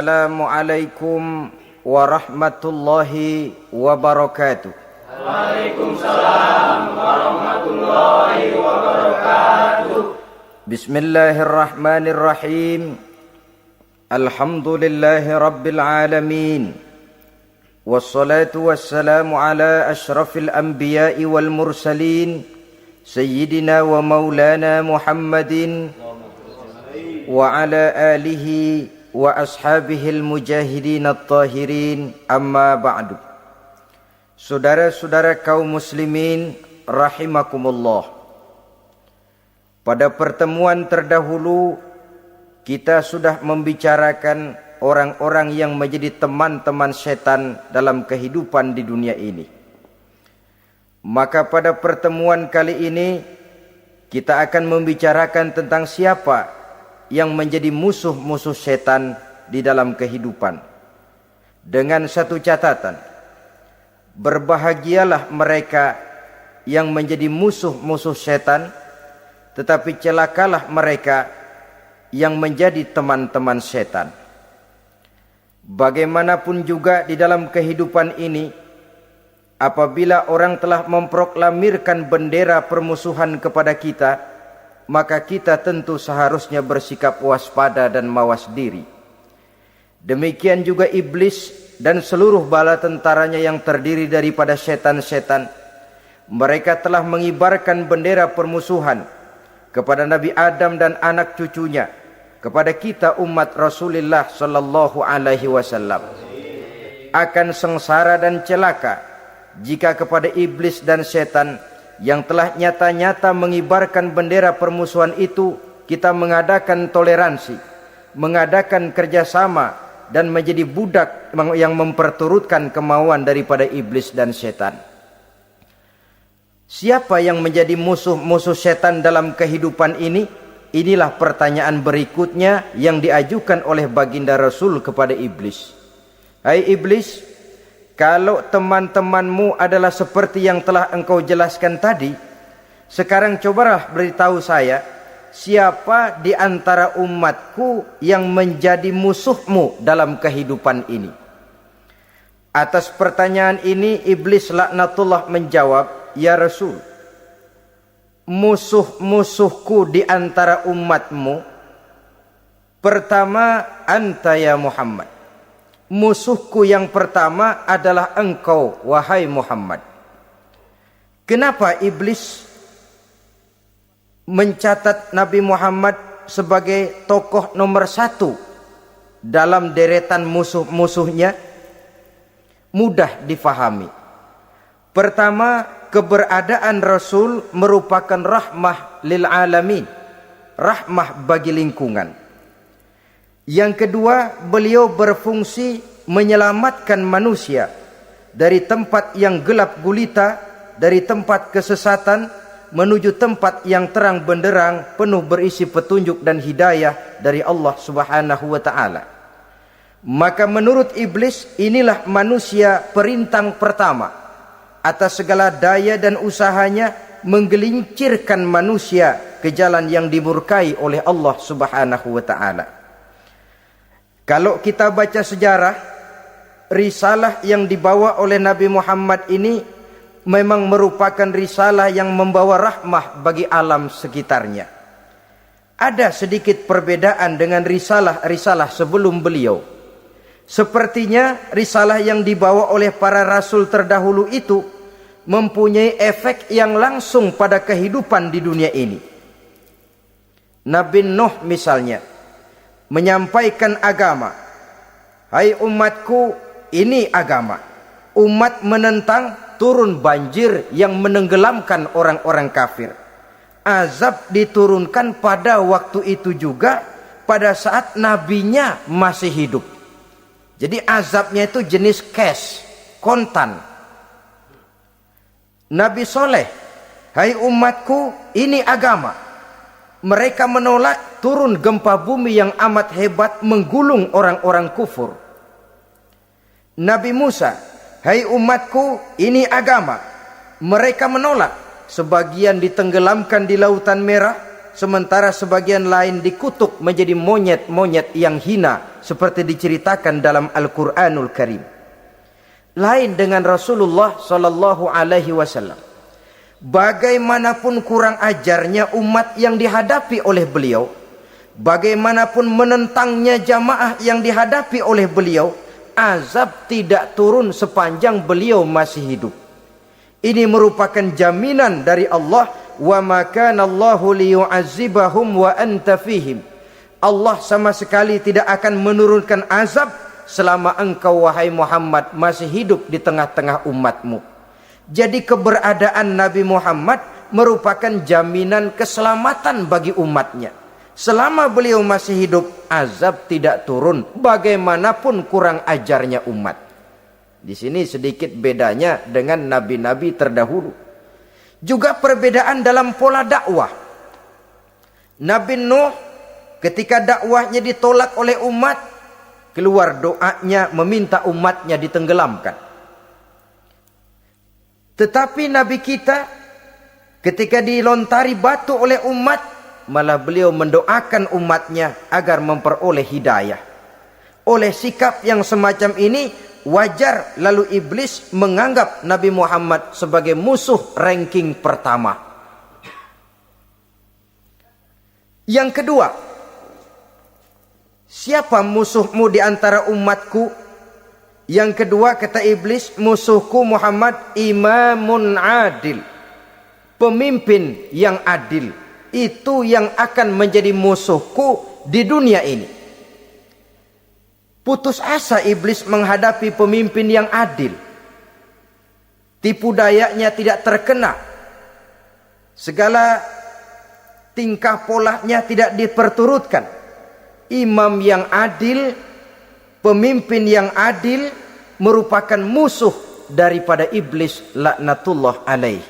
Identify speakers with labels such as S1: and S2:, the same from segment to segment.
S1: Assalamualaikum warahmatullahi wabarakatuh.
S2: Waalaikumsalam warahmatullahi wabarakatuh.
S1: Bismillahirrahmanirrahim. Alhamdulillahi rabbil alamin. Wassalatu wassalamu ala ashrafil anbiya'i wal mursalin, Sayyidina wa maulana Muhammadin wa ala alihi wa ashabihil mujahidin at-tahirin, amma ba'du. Saudara-saudara kaum muslimin rahimakumullah. Pada pertemuan terdahulu kita sudah membicarakan orang-orang yang menjadi teman-teman setan dalam kehidupan di dunia ini. Maka pada pertemuan kali ini kita akan membicarakan tentang siapa yang menjadi musuh-musuh setan di dalam kehidupan. Dengan satu catatan, berbahagialah mereka yang menjadi musuh-musuh setan, tetapi celakalah mereka yang menjadi teman-teman setan. Bagaimanapun juga di dalam kehidupan ini, apabila orang telah memproklamirkan bendera permusuhan kepada kita, maka kita tentu seharusnya bersikap waspada dan mawas diri. Demikian juga iblis dan seluruh bala tentaranya yang terdiri daripada setan-setan. Mereka telah mengibarkan bendera permusuhan kepada Nabi Adam dan anak cucunya, kepada kita umat Rasulullah sallallahu alaihi wasallam. Akan sengsara dan celaka jika kepada iblis dan setan yang telah nyata-nyata mengibarkan bendera permusuhan itu kita mengadakan toleransi, mengadakan kerjasama, dan menjadi budak yang memperturutkan kemauan daripada iblis dan setan. Siapa yang menjadi musuh-musuh setan dalam kehidupan ini? Inilah pertanyaan berikutnya yang diajukan oleh baginda Rasul kepada iblis. Hai iblis, kalau teman-temanmu adalah seperti yang telah engkau jelaskan tadi, sekarang cobalah beritahu saya, siapa di antara umatku yang menjadi musuhmu dalam kehidupan ini? Atas pertanyaan ini, iblis laknatullah menjawab, ya Rasul, musuh-musuhku di antara umatmu, pertama, anta ya Muhammad. Musuhku yang pertama adalah engkau, wahai Muhammad. Kenapa iblis mencatat Nabi Muhammad sebagai tokoh nomor satu dalam deretan musuh-musuhnya? Mudah difahami. Pertama, keberadaan Rasul merupakan rahmah lil alamin, rahmah bagi lingkungan. Yang kedua, beliau berfungsi menyelamatkan manusia dari tempat yang gelap gulita, dari tempat kesesatan menuju tempat yang terang benderang penuh berisi petunjuk dan hidayah dari Allah Subhanahu wa taala. Maka menurut iblis, inilah manusia perintang pertama atas segala daya dan usahanya menggelincirkan manusia ke jalan yang dimurkai oleh Allah Subhanahu wa taala. Kalau kita baca sejarah, risalah yang dibawa oleh Nabi Muhammad ini memang merupakan risalah yang membawa rahmah bagi alam sekitarnya. Ada sedikit perbedaan dengan risalah-risalah sebelum beliau. Sepertinya risalah yang dibawa oleh para rasul terdahulu itu mempunyai efek yang langsung pada kehidupan di dunia ini. Nabi Nuh misalnya menyampaikan agama. Hai umatku, ini agama. Umat menentang, turun banjir yang menenggelamkan orang-orang kafir. Azab diturunkan pada waktu itu juga, pada saat nabinya masih hidup. Jadi azabnya itu jenis cash, kontan. Nabi Soleh, hai umatku, ini agama. Mereka menolak, turun gempa bumi yang amat hebat menggulung orang-orang kufur. Nabi Musa, hai umatku, ini agama. Mereka menolak, sebagian ditenggelamkan di Lautan Merah, sementara sebagian lain dikutuk menjadi monyet-monyet yang hina seperti diceritakan dalam Al-Qur'anul Karim. Lain dengan Rasulullah sallallahu alaihi wasallam. Bagaimanapun kurang ajarnya umat yang dihadapi oleh beliau, bagaimanapun menentangnya jamaah yang dihadapi oleh beliau, azab tidak turun sepanjang beliau masih hidup. Ini merupakan jaminan dari Allah, wa ma kana Allahu liyu'azzibahum wa anta fihim. Allah sama sekali tidak akan menurunkan azab selama engkau wahai Muhammad masih hidup di tengah-tengah umatmu. Jadi keberadaan Nabi Muhammad merupakan jaminan keselamatan bagi umatnya. Selama beliau masih hidup, azab tidak turun bagaimanapun kurang ajarnya umat. Di sini sedikit bedanya dengan nabi-nabi terdahulu. Juga perbedaan dalam pola dakwah. Nabi Nuh ketika dakwahnya ditolak oleh umat, keluar doanya meminta umatnya ditenggelamkan. Tetapi Nabi kita ketika dilontari batu oleh umat, malah beliau mendoakan umatnya agar memperoleh hidayah. Oleh sikap yang semacam ini, wajar lalu iblis menganggap Nabi Muhammad sebagai musuh ranking pertama. Yang kedua, siapa musuhmu di antara umatku? Yang kedua kata iblis, musuhku Muhammad imamun adil. Pemimpin yang adil. Itu yang akan menjadi musuhku di dunia ini. Putus asa iblis menghadapi pemimpin yang adil. Tipu dayanya tidak terkena. Segala tingkah polanya tidak diperturutkan. Imam yang adil, pemimpin yang adil merupakan musuh daripada iblis laknatullah alaih.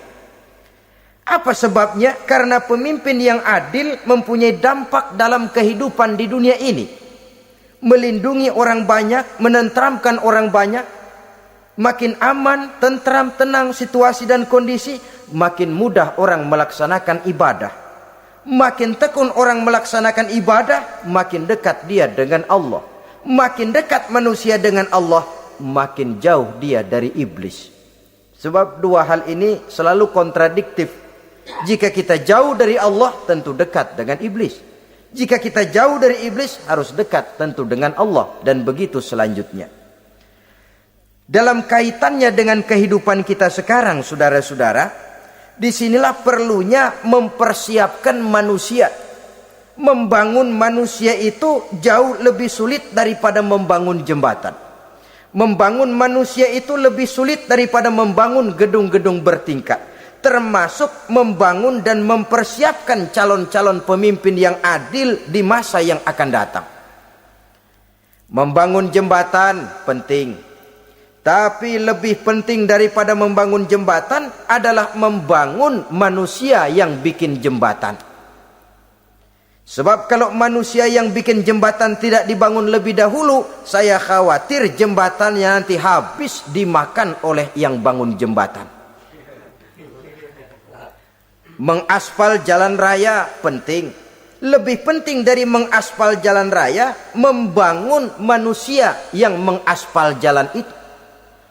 S1: Apa sebabnya? Karena pemimpin yang adil mempunyai dampak dalam kehidupan di dunia ini. Melindungi orang banyak, menenteramkan orang banyak. Makin aman, tentram, tenang situasi dan kondisi, makin mudah orang melaksanakan ibadah. Makin tekun orang melaksanakan ibadah, makin dekat dia dengan Allah. Makin dekat manusia dengan Allah, makin jauh dia dari iblis. Sebab dua hal ini selalu kontradiktif. Jika kita jauh dari Allah, tentu dekat dengan iblis. Jika kita jauh dari iblis, harus dekat tentu dengan Allah. Dan begitu selanjutnya. Dalam kaitannya dengan kehidupan kita sekarang, saudara-saudara, disinilah perlunya mempersiapkan manusia. Membangun manusia itu jauh lebih sulit daripada membangun jembatan. Membangun manusia itu lebih sulit daripada membangun gedung-gedung bertingkat. Termasuk membangun dan mempersiapkan calon-calon pemimpin yang adil di masa yang akan datang. Membangun jembatan penting. Tapi lebih penting daripada membangun jembatan adalah membangun manusia yang bikin jembatan. Sebab kalau manusia yang bikin jembatan tidak dibangun lebih dahulu, saya khawatir jembatannya nanti habis dimakan oleh yang bangun jembatan. Mengaspal jalan raya penting. Lebih penting dari mengaspal jalan raya, membangun manusia yang mengaspal jalan itu.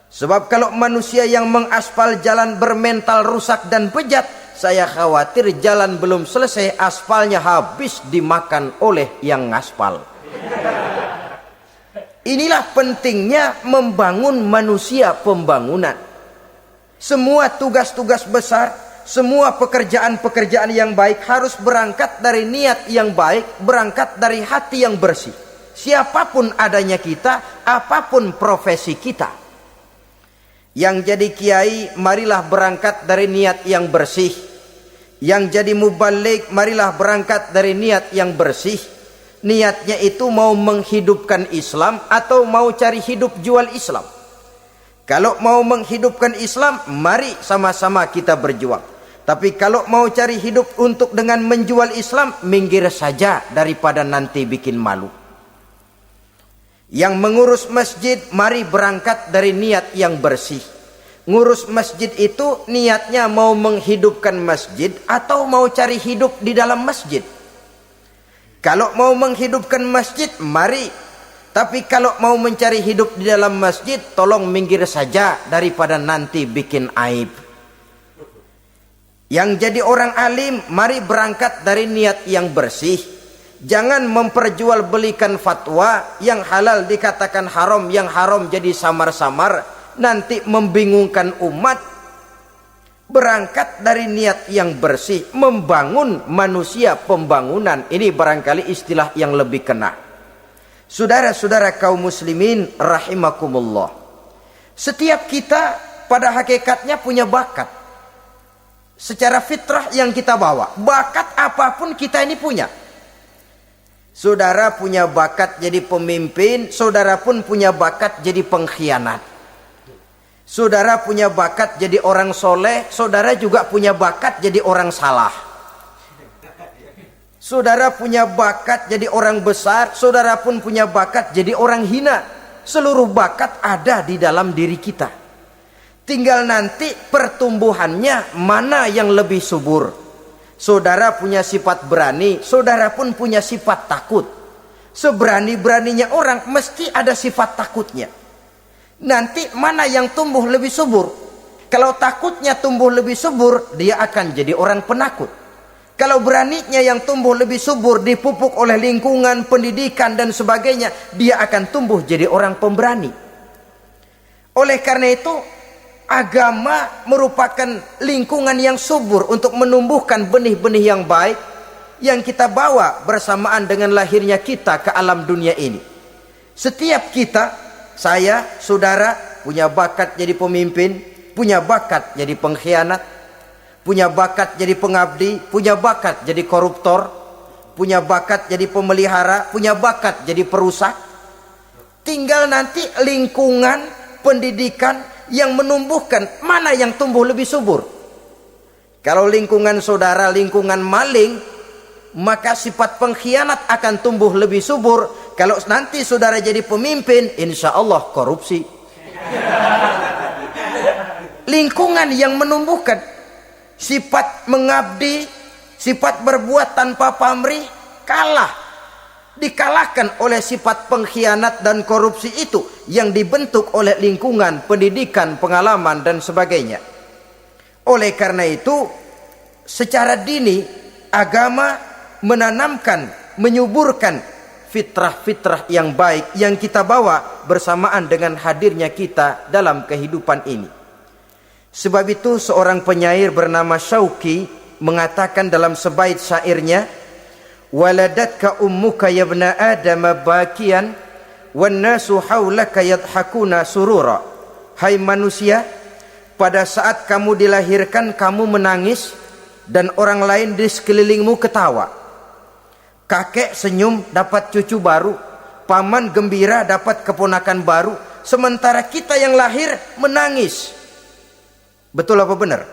S1: Sebab kalau manusia yang mengaspal jalan bermental rusak dan bejat, saya khawatir jalan belum selesai, aspalnya habis dimakan oleh yang ngaspal. Inilah pentingnya membangun manusia pembangunan. Semua tugas-tugas besar, semua pekerjaan-pekerjaan yang baik harus berangkat dari niat yang baik, berangkat dari hati yang bersih. Siapapun adanya kita, apapun profesi kita. Yang jadi kiai, marilah berangkat dari niat yang bersih. Yang jadi mubalik, marilah berangkat dari niat yang bersih. Niatnya itu mau menghidupkan Islam atau mau cari hidup jual Islam. Kalau mau menghidupkan Islam, mari sama-sama kita berjuang. Tapi kalau mau cari hidup untuk dengan menjual Islam, minggir saja daripada nanti bikin malu. Yang mengurus masjid, mari berangkat dari niat yang bersih. Ngurus masjid itu niatnya mau menghidupkan masjid atau mau cari hidup di dalam masjid. Kalau mau menghidupkan masjid, mari. Tapi kalau mau mencari hidup di dalam masjid, tolong minggir saja daripada nanti bikin aib. Yang jadi orang alim, mari berangkat dari niat yang bersih. Jangan memperjualbelikan fatwa, yang halal dikatakan haram, yang haram jadi samar-samar, nanti membingungkan umat. Berangkat dari niat yang bersih, membangun manusia, pembangunan. Ini barangkali istilah yang lebih kena. Saudara-saudara kaum muslimin rahimakumullah. Setiap kita pada hakikatnya punya bakat. Secara fitrah yang kita bawa. Bakat apapun kita ini punya. Saudara punya bakat jadi pemimpin, saudara pun punya bakat jadi pengkhianat. Saudara punya bakat jadi orang soleh, saudara juga punya bakat jadi orang salah. Saudara punya bakat jadi orang besar, saudara pun punya bakat jadi orang hina. Seluruh bakat ada di dalam diri kita. Tinggal nanti pertumbuhannya mana yang lebih subur. Saudara punya sifat berani, saudara pun punya sifat takut. Seberani-beraninya orang mesti ada sifat takutnya. Nanti mana yang tumbuh lebih subur? Kalau takutnya tumbuh lebih subur, dia akan jadi orang penakut. Kalau beraninya yang tumbuh lebih subur, dipupuk oleh lingkungan, pendidikan dan sebagainya, dia akan tumbuh jadi orang pemberani. Oleh karena itu, agama merupakan lingkungan yang subur untuk menumbuhkan benih-benih yang baik yang kita bawa bersamaan dengan lahirnya kita ke alam dunia ini. Setiap kita, saya, saudara, punya bakat jadi pemimpin, punya bakat jadi pengkhianat, punya bakat jadi pengabdi, punya bakat jadi koruptor, punya bakat jadi pemelihara, punya bakat jadi perusak. Tinggal nanti lingkungan, pendidikan yang menumbuhkan mana yang tumbuh lebih subur. Kalau lingkungan saudara lingkungan maling, maka sifat pengkhianat akan tumbuh lebih subur. Kalau nanti saudara jadi pemimpin, insya Allah korupsi. Lingkungan yang menumbuhkan sifat mengabdi, sifat berbuat tanpa pamrih, dikalahkan oleh sifat pengkhianat dan korupsi itu yang dibentuk oleh lingkungan, pendidikan, pengalaman dan sebagainya. Oleh karena itu, secara dini agama menanamkan, menyuburkan fitrah-fitrah yang baik yang kita bawa bersamaan dengan hadirnya kita dalam kehidupan ini. Sebab itu seorang penyair bernama Syauqi mengatakan dalam sebaik syairnya, waladatka ummuka ya ibna adam bakian wan nasu haulaka yadhakuna surura. Hai manusia, pada saat kamu dilahirkan kamu menangis dan orang lain di sekelilingmu ketawa. Kakek senyum dapat cucu baru, paman gembira dapat keponakan baru, sementara kita yang lahir menangis. Betul apa benar?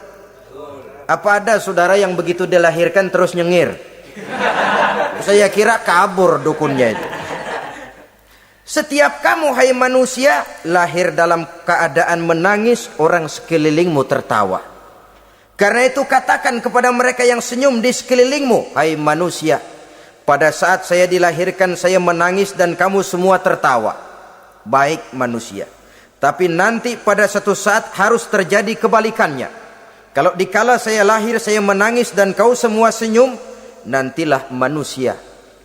S1: Apa ada saudara yang begitu dilahirkan terus nyengir? Saya kira kabur dukunnya itu. Setiap kamu hai manusia lahir dalam keadaan menangis, orang sekelilingmu tertawa. Karena itu katakan kepada mereka yang senyum di sekelilingmu, hai manusia, pada saat saya dilahirkan saya menangis dan kamu semua tertawa. Baik manusia. Tapi nanti pada satu saat harus terjadi kebalikannya. Kalau dikala saya lahir saya menangis dan kau semua senyum, nantilah manusia.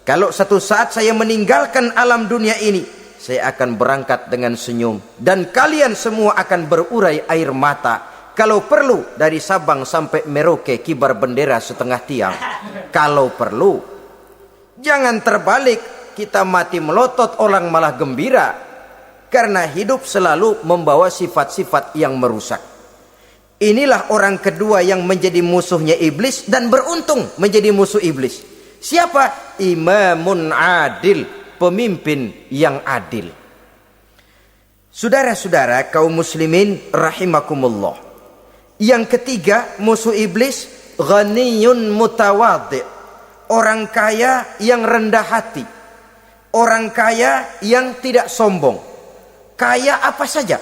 S1: Kalau satu saat saya meninggalkan alam dunia ini, saya akan berangkat dengan senyum. Dan kalian semua akan berurai air mata. Kalau perlu dari Sabang sampai Merauke kibar bendera setengah tiang. Kalau perlu. Jangan terbalik, kita mati melotot orang malah gembira. Karena hidup selalu membawa sifat-sifat yang merusak. Inilah orang kedua yang menjadi musuhnya iblis dan beruntung menjadi musuh iblis. Siapa? Imamun adil, pemimpin yang adil. Saudara-saudara kaum muslimin rahimakumullah. Yang ketiga musuh iblis, ghaniyun mutawadhi. Orang kaya yang rendah hati. Orang kaya yang tidak sombong. Kaya apa saja.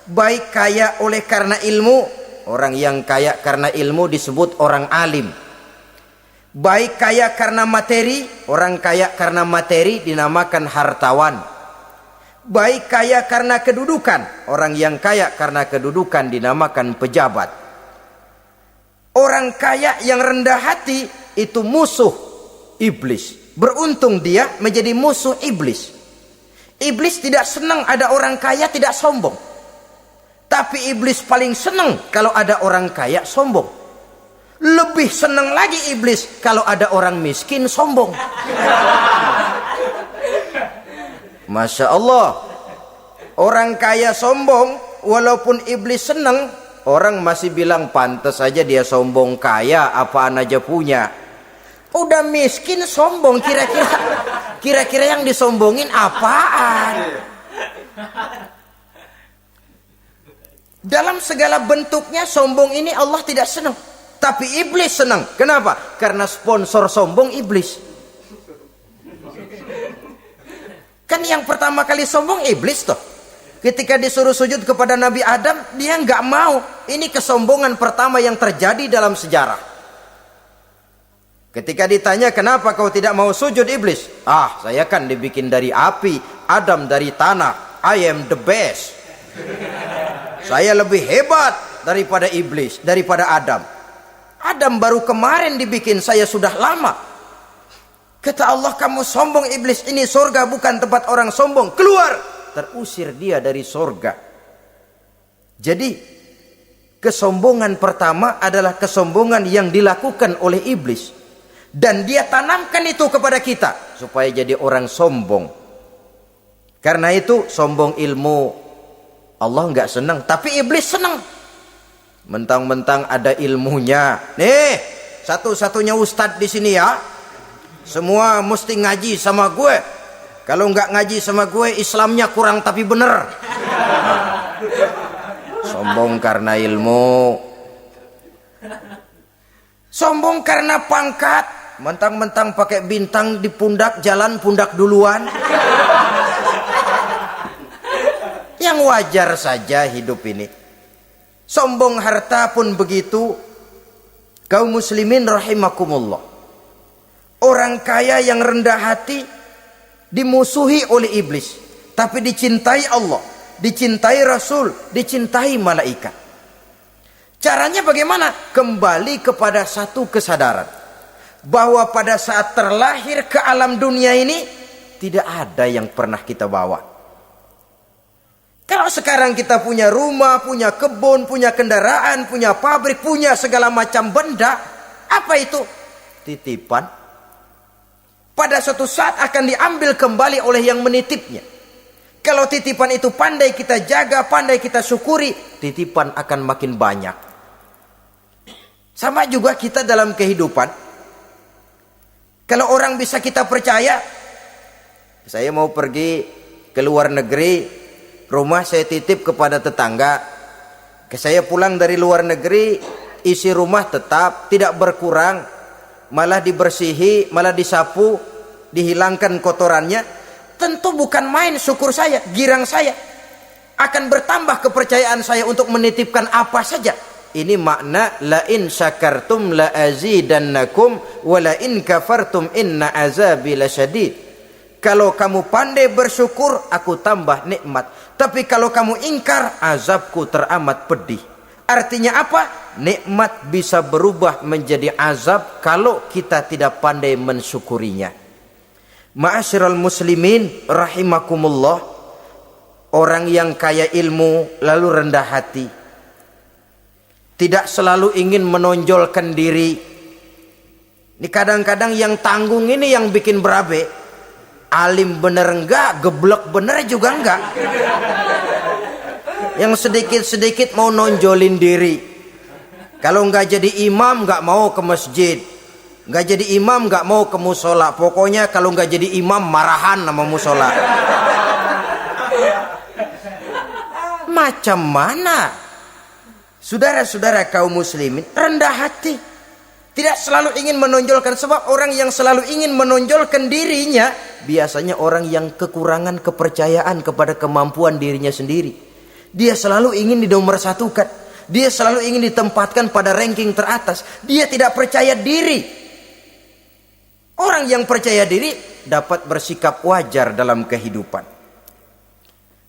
S1: Baik kaya oleh karena ilmu. Orang yang kaya karena ilmu disebut orang alim. Baik kaya karena materi, orang kaya karena materi dinamakan hartawan. Baik kaya karena kedudukan, orang yang kaya karena kedudukan dinamakan pejabat. Orang kaya yang rendah hati itu musuh iblis. Beruntung dia menjadi musuh iblis. Iblis tidak senang ada orang kaya tidak sombong. Tapi iblis paling senang kalau ada orang kaya sombong. Lebih senang lagi iblis kalau ada orang miskin sombong. Masya Allah. Orang kaya sombong, walaupun iblis senang, orang masih bilang pantas saja dia sombong, kaya apaan aja punya. Udah miskin sombong, kira-kira yang disombongin apaan? Dalam segala bentuknya sombong ini Allah tidak senang. Tapi iblis senang. Kenapa? Karena sponsor sombong iblis. Kan yang pertama kali sombong iblis toh. Ketika disuruh sujud kepada Nabi Adam, dia nggak mau. Ini kesombongan pertama yang terjadi dalam sejarah. Ketika ditanya kenapa kau tidak mau sujud iblis? Saya kan dibikin dari api, Adam dari tanah. I am the best. Saya lebih hebat daripada iblis, daripada Adam. Adam baru kemarin dibikin, saya sudah lama. Kata Allah, kamu sombong iblis, ini surga bukan tempat orang sombong, keluar. Terusir dia dari surga. Jadi kesombongan pertama adalah kesombongan yang dilakukan oleh iblis. Dan dia tanamkan itu kepada kita supaya jadi orang sombong. Karena itu sombong ilmu Allah nggak senang, tapi iblis senang. Mentang-mentang ada ilmunya. Nih, satu-satunya ustadz di sini ya. Semua mesti ngaji sama gue. Kalau nggak ngaji sama gue, Islamnya kurang tapi bener. Sombong karena ilmu. Sombong karena pangkat. Mentang-mentang pakai bintang di pundak, jalan pundak duluan. Yang wajar saja hidup ini. Sombong harta pun begitu. Kaum muslimin rahimakumullah. Orang kaya yang rendah hati dimusuhi oleh iblis, tapi dicintai Allah, dicintai Rasul, dicintai malaikat. Caranya bagaimana? Kembali kepada satu kesadaran bahwa pada saat terlahir ke alam dunia ini tidak ada yang pernah kita bawa. Kalau sekarang kita punya rumah, punya kebun, punya kendaraan, punya pabrik, punya segala macam benda, apa itu? Titipan. Pada suatu saat akan diambil kembali oleh yang menitipnya. Kalau titipan itu pandai kita jaga, pandai kita syukuri, titipan akan makin banyak. Sama juga kita dalam kehidupan. Kalau orang bisa kita percaya, saya mau pergi ke luar negeri, rumah saya titip kepada tetangga. Saya pulang dari luar negeri, isi rumah tetap tidak berkurang, malah dibersihi, malah disapu, dihilangkan kotorannya. Tentu bukan main syukur saya, girang saya. Akan bertambah kepercayaan saya untuk menitipkan apa saja. Ini makna la in syakartum la azidannakum wa la in kafartum inna azabi lasyadid. Kalau kamu pandai bersyukur, aku tambah nikmat. Tapi kalau kamu ingkar, azabku teramat pedih. Artinya apa? Nikmat bisa berubah menjadi azab kalau kita tidak pandai mensyukurinya. Ma'asyiral muslimin rahimakumullah. Orang yang kaya ilmu lalu rendah hati, tidak selalu ingin menonjolkan diri. Ini kadang-kadang yang tanggung ini yang bikin berabe. Alim bener enggak, geblek bener juga enggak. Yang sedikit-sedikit mau nonjolin diri. Kalau enggak jadi imam enggak mau ke masjid. Enggak jadi imam enggak mau ke musola. Pokoknya kalau enggak jadi imam marahan sama musola. Macam mana? Saudara-saudara kaum muslimin, rendah hati. Tidak selalu ingin menonjolkan, sebab orang yang selalu ingin menonjolkan dirinya biasanya orang yang kekurangan kepercayaan kepada kemampuan dirinya sendiri. Dia selalu ingin dinomorsatukan. Dia selalu ingin ditempatkan pada ranking teratas. Dia tidak percaya diri. Orang yang percaya diri dapat bersikap wajar dalam kehidupan.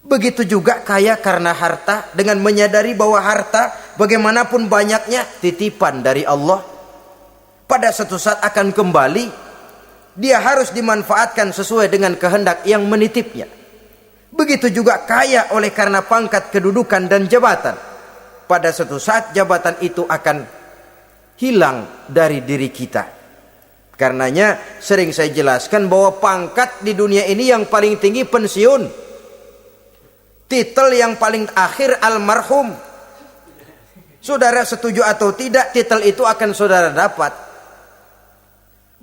S1: Begitu juga kaya karena harta, dengan menyadari bahwa harta bagaimanapun banyaknya titipan dari Allah. Pada suatu saat akan kembali, dia harus dimanfaatkan sesuai dengan kehendak yang menitipnya. Begitu juga kaya oleh karena pangkat, kedudukan dan jabatan. Pada suatu saat jabatan itu akan hilang dari diri kita. Karenanya sering saya jelaskan bahwa pangkat di dunia ini yang paling tinggi pensiun. Titel yang paling akhir almarhum. Saudara setuju atau tidak, titel itu akan saudara dapat.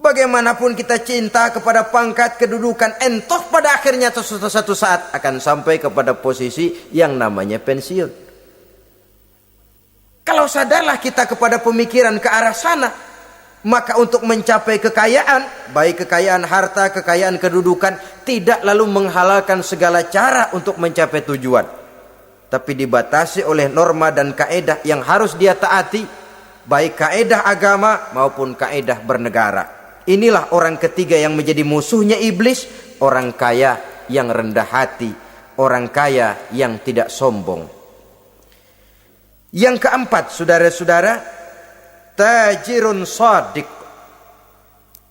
S1: Bagaimanapun kita cinta kepada pangkat, kedudukan, entah pada akhirnya suatu saat akan sampai kepada posisi yang namanya pensiun. Kalau sadarlah kita kepada pemikiran ke arah sana, maka untuk mencapai kekayaan, baik kekayaan harta, kekayaan kedudukan, tidak lalu menghalalkan segala cara untuk mencapai tujuan, tapi dibatasi oleh norma dan kaedah yang harus dia taati, baik kaedah agama maupun kaedah bernegara. Inilah orang ketiga yang menjadi musuhnya iblis, orang kaya yang rendah hati, orang kaya yang tidak sombong. Yang keempat, saudara-saudara, tajirun shadiq,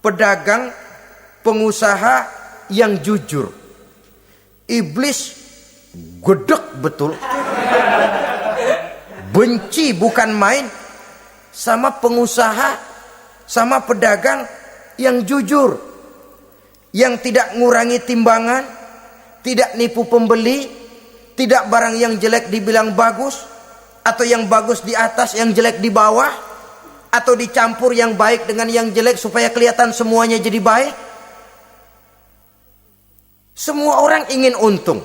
S1: pedagang, pengusaha yang jujur. Iblis gedek betul, benci bukan main sama pengusaha, sama pedagang yang jujur, yang tidak ngurangi timbangan, tidak nipu pembeli, tidak barang yang jelek dibilang bagus, atau yang bagus di atas yang jelek di bawah, atau dicampur yang baik dengan yang jelek supaya kelihatan semuanya jadi baik. Semua orang ingin untung,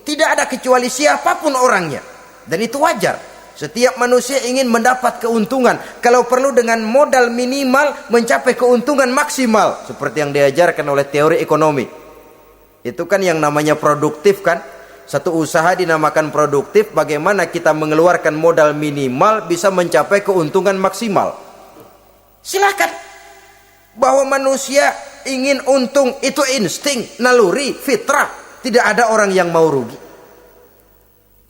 S1: tidak ada kecuali siapapun orangnya, dan itu wajar. Setiap manusia ingin mendapat keuntungan, kalau perlu dengan modal minimal mencapai keuntungan maksimal, seperti yang diajarkan oleh teori ekonomi. Itu kan yang namanya produktif kan. Satu usaha dinamakan produktif, bagaimana kita mengeluarkan modal minimal bisa mencapai keuntungan maksimal. Silakan. Bahwa manusia ingin untung itu insting, naluri, fitrah. Tidak ada orang yang mau rugi.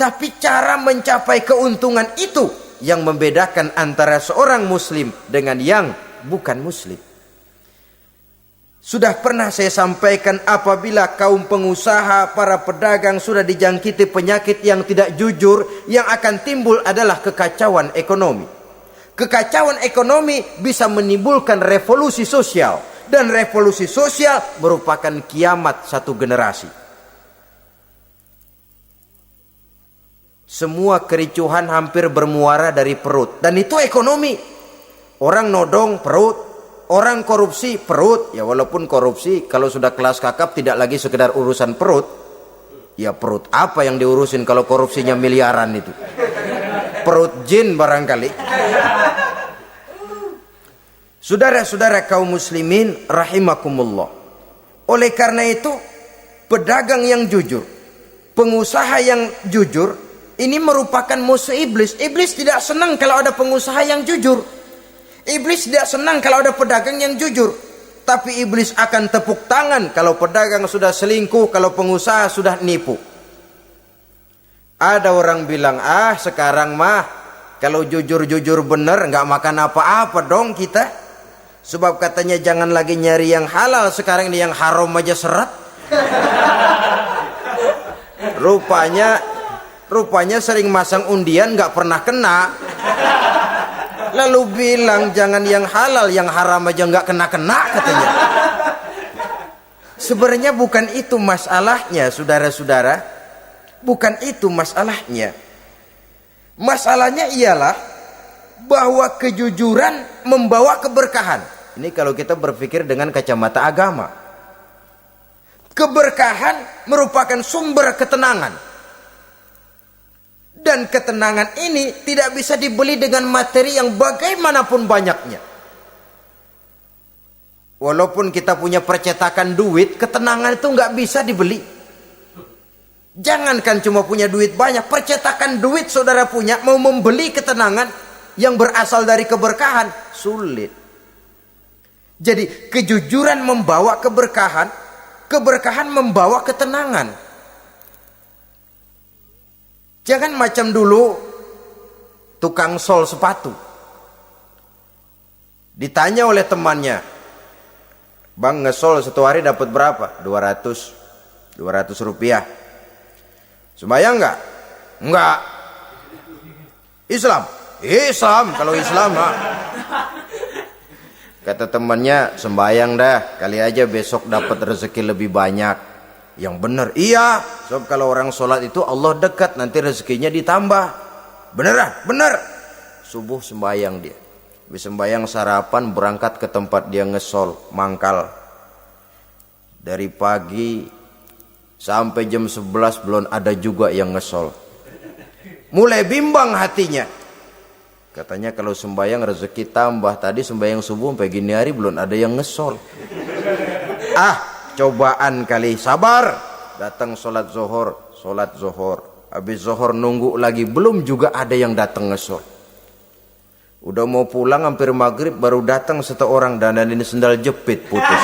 S1: Tapi cara mencapai keuntungan itu yang membedakan antara seorang muslim dengan yang bukan muslim. Sudah pernah saya sampaikan, apabila kaum pengusaha, para pedagang sudah dijangkiti penyakit yang tidak jujur, yang akan timbul adalah kekacauan ekonomi. Kekacauan ekonomi bisa menimbulkan revolusi sosial, dan revolusi sosial merupakan kiamat satu generasi. Semua kericuhan hampir bermuara dari perut, dan itu ekonomi. Orang nodong perut, orang korupsi perut. Ya walaupun korupsi kalau sudah kelas kakap tidak lagi sekedar urusan perut. Ya perut apa yang diurusin kalau korupsinya miliaran itu? Perut jin barangkali. Saudara-saudara kaum muslimin rahimakumullah. Oleh karena itu, pedagang yang jujur, pengusaha yang jujur, ini merupakan musuh iblis. Iblis tidak senang kalau ada pengusaha yang jujur. Iblis tidak senang kalau ada pedagang yang jujur. Tapi iblis akan tepuk tangan kalau pedagang sudah selingkuh, kalau pengusaha sudah nipu. Ada orang bilang, sekarang mah kalau jujur-jujur bener nggak makan apa-apa dong kita. Sebab katanya jangan lagi nyari yang halal, sekarang ini yang haram aja seret. Rupanya sering masang undian nggak pernah kena. Lalu bilang jangan yang halal, yang haram aja nggak kena-kena katanya. Sebenarnya bukan itu masalahnya, saudara-saudara. Bukan itu masalahnya. Masalahnya ialah bahwa kejujuran membawa keberkahan. Ini kalau kita berpikir dengan kacamata agama. Keberkahan merupakan sumber ketenangan. Dan ketenangan ini tidak bisa dibeli dengan materi yang bagaimanapun banyaknya. Walaupun kita punya percetakan duit, ketenangan itu nggak bisa dibeli. Jangankan cuma punya duit banyak, percetakan duit saudara punya, mau membeli ketenangan yang berasal dari keberkahan, sulit. Jadi kejujuran membawa keberkahan, keberkahan membawa ketenangan. Jangan macam dulu tukang sol sepatu. Ditanya oleh temannya, "Bang, ngesol satu hari dapat berapa?" 200 rupiah. Sembayang enggak? Enggak. Islam? Islam, kalau Islam mah. Kata temannya, "Sembayang dah, kali aja besok dapat rezeki lebih banyak." Yang benar, iya. Sebab kalau orang sholat itu Allah dekat, nanti rezekinya ditambah. Beneran? Bener. Subuh sembayang dia. Habis sembayang sarapan, berangkat ke tempat dia ngesol, mangkal. Dari pagi sampai jam 11 belum ada juga yang ngesol. Mulai bimbang hatinya. Katanya kalau sembayang rezeki tambah. Tadi sembayang subuh sampai gini hari belum ada yang ngesol. Cobaan kali. Sabar. Datang sholat zohor. Habis zohor nunggu lagi, belum juga ada yang datang ngesol. Udah mau pulang hampir maghrib, baru datang satu orang, dan ini sendal jepit putus.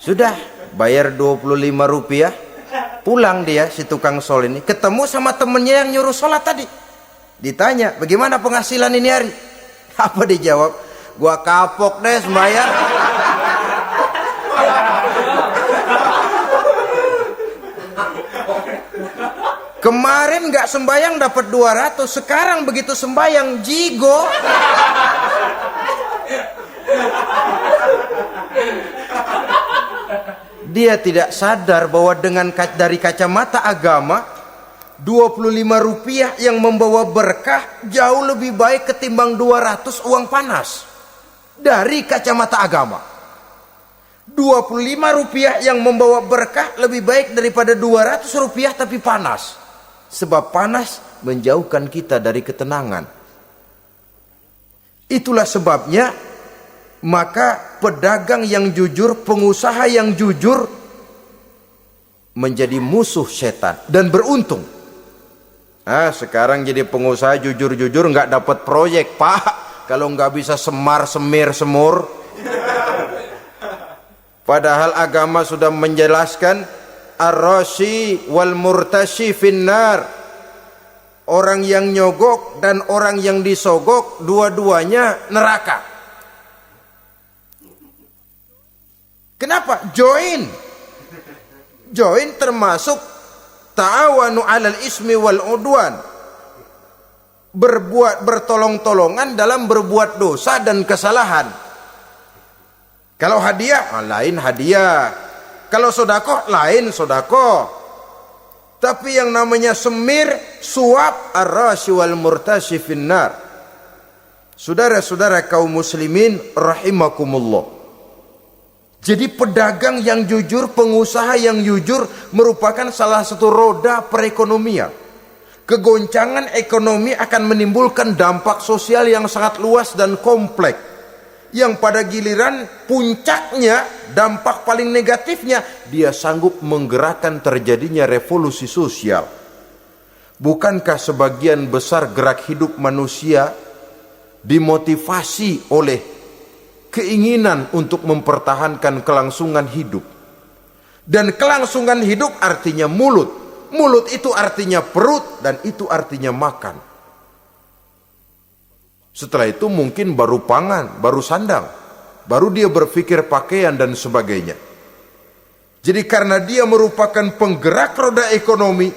S1: Sudah bayar 25 rupiah, pulang dia si tukang sol ini, ketemu sama temennya yang nyuruh sholat tadi. Ditanya, "Bagaimana penghasilan ini hari?" Apa dijawab? "Gua kapok deh sembahyang." Kemarin nggak sembayang dapat 200, sekarang begitu sembayang jigo. Dia tidak sadar bahwa dengan dari kacamata agama, 25 rupiah yang membawa berkah jauh lebih baik ketimbang 200 uang panas. Dari kacamata agama, 25 rupiah yang membawa berkah lebih baik daripada 200 rupiah tapi panas. Sebab panas menjauhkan kita dari ketenangan. Itulah sebabnya maka pedagang yang jujur, pengusaha yang jujur menjadi musuh setan dan beruntung. Sekarang jadi pengusaha jujur-jujur nggak dapat proyek, Pak. Kalau nggak bisa semir semur. Padahal agama sudah menjelaskan ar-rashi wal murtashi finnar. Orang yang nyogok dan orang yang disogok dua-duanya neraka. Kenapa? Join termasuk ta'awanu 'alal ismi wal udwan. Bertolong-tolongan dalam berbuat dosa dan kesalahan. Kalau hadiah, lain hadiah. Kalau sodakoh, lain sodakoh. Tapi yang namanya semir, suap, ar-rashi wal murtashi finnar. Saudara-saudara kaum muslimin rahimakumullah. Jadi pedagang yang jujur, pengusaha yang jujur merupakan salah satu roda perekonomian. Kegoncangan ekonomi akan menimbulkan dampak sosial yang sangat luas dan kompleks. Yang pada giliran puncaknya, dampak paling negatifnya, dia sanggup menggerakkan terjadinya revolusi sosial. Bukankah sebagian besar gerak hidup manusia dimotivasi oleh keinginan untuk mempertahankan kelangsungan hidup? Dan kelangsungan hidup artinya mulut. Mulut itu artinya perut, dan itu artinya makan. Setelah itu mungkin baru pangan, baru sandang, baru dia berpikir pakaian dan sebagainya. Jadi karena dia merupakan penggerak roda ekonomi,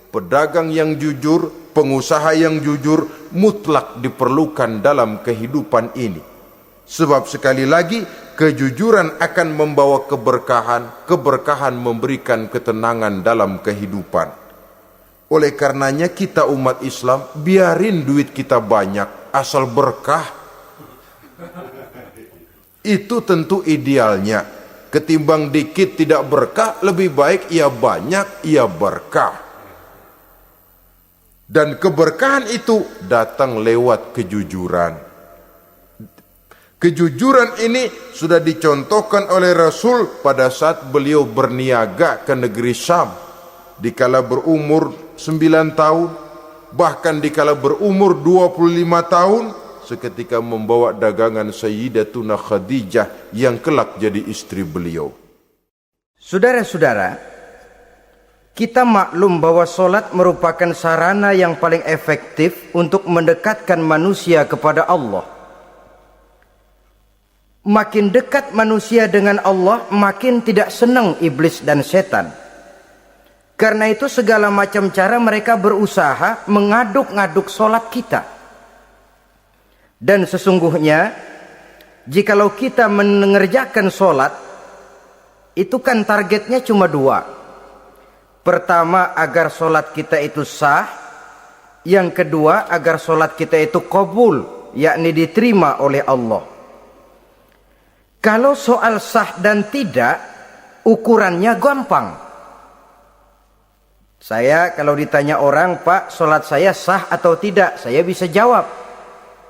S1: pedagang yang jujur, pengusaha yang jujur mutlak diperlukan dalam kehidupan ini. Sebab sekali lagi, kejujuran akan membawa keberkahan, keberkahan memberikan ketenangan dalam kehidupan. Oleh karenanya kita umat Islam, biarin duit kita banyak, asal berkah. Itu tentu idealnya. Ketimbang dikit tidak berkah, lebih baik ia banyak, ia berkah. Dan keberkahan itu datang lewat kejujuran. Kejujuran ini sudah dicontohkan oleh Rasul pada saat beliau berniaga ke negeri Syam. Dikala berumur 9 tahun,
S3: bahkan dikala berumur 25 tahun seketika membawa dagangan Sayyidatuna Khadijah yang kelak jadi istri beliau.
S1: Saudara-saudara, kita maklum bahwa solat merupakan sarana yang paling efektif untuk mendekatkan manusia kepada Allah. Makin dekat manusia dengan Allah, makin tidak senang iblis dan setan. Karena itu segala macam cara mereka berusaha mengaduk-ngaduk solat kita. Dan sesungguhnya, jikalau kita mengerjakan solat, itu kan targetnya cuma dua. Pertama, agar solat kita itu sah. Yang kedua, agar solat kita itu qabul, yakni diterima oleh Allah. Kalau soal sah dan tidak, ukurannya gampang. Saya kalau ditanya orang, Pak, solat saya sah atau tidak? Saya bisa jawab.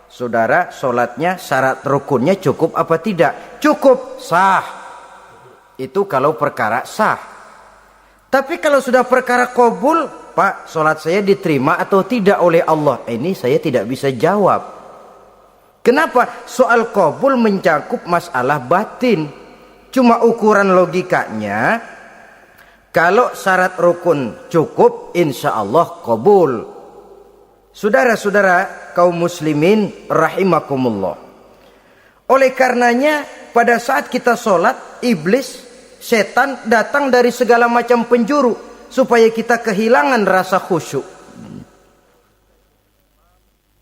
S1: Saudara, solatnya syarat rukunnya cukup apa tidak? Cukup, sah. Itu kalau perkara sah. Tapi kalau sudah perkara qabul, Pak, solat saya diterima atau tidak oleh Allah? Ini saya tidak bisa jawab. Kenapa? Soal qabul mencakup masalah batin. Cuma ukuran logikanya, kalau syarat rukun cukup, insya Allah qabul. Saudara-saudara kaum muslimin rahimakumullah. Oleh karenanya, pada saat kita sholat, iblis, setan datang dari segala macam penjuru supaya kita kehilangan rasa khusyuk.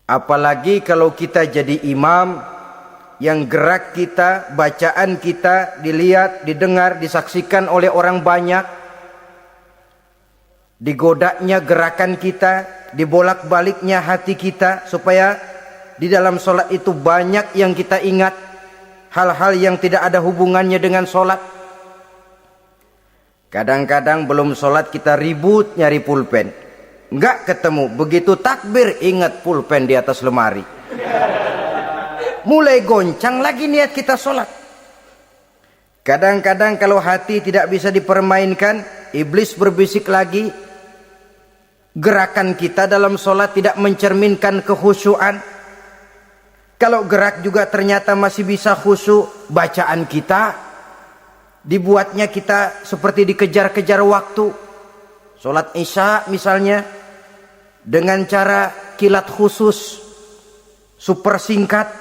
S1: Apalagi kalau kita jadi imam yang gerak kita, bacaan kita dilihat, didengar, disaksikan oleh orang banyak. Digodanya gerakan kita, dibolak-baliknya hati kita, supaya di dalam sholat itu banyak yang kita ingat, hal-hal yang tidak ada hubungannya dengan sholat. Kadang-kadang belum sholat kita ribut nyari pulpen, nggak ketemu. Begitu takbir ingat pulpen di atas lemari. Mulai goncang lagi niat kita sholat. Kadang-kadang kalau hati tidak bisa dipermainkan, iblis berbisik lagi. Gerakan kita dalam sholat tidak mencerminkan kekhusyuan. Kalau gerak juga ternyata masih bisa khusyuk, bacaan kita dibuatnya kita seperti dikejar-kejar waktu. Sholat isya misalnya, dengan cara kilat khusus, super singkat.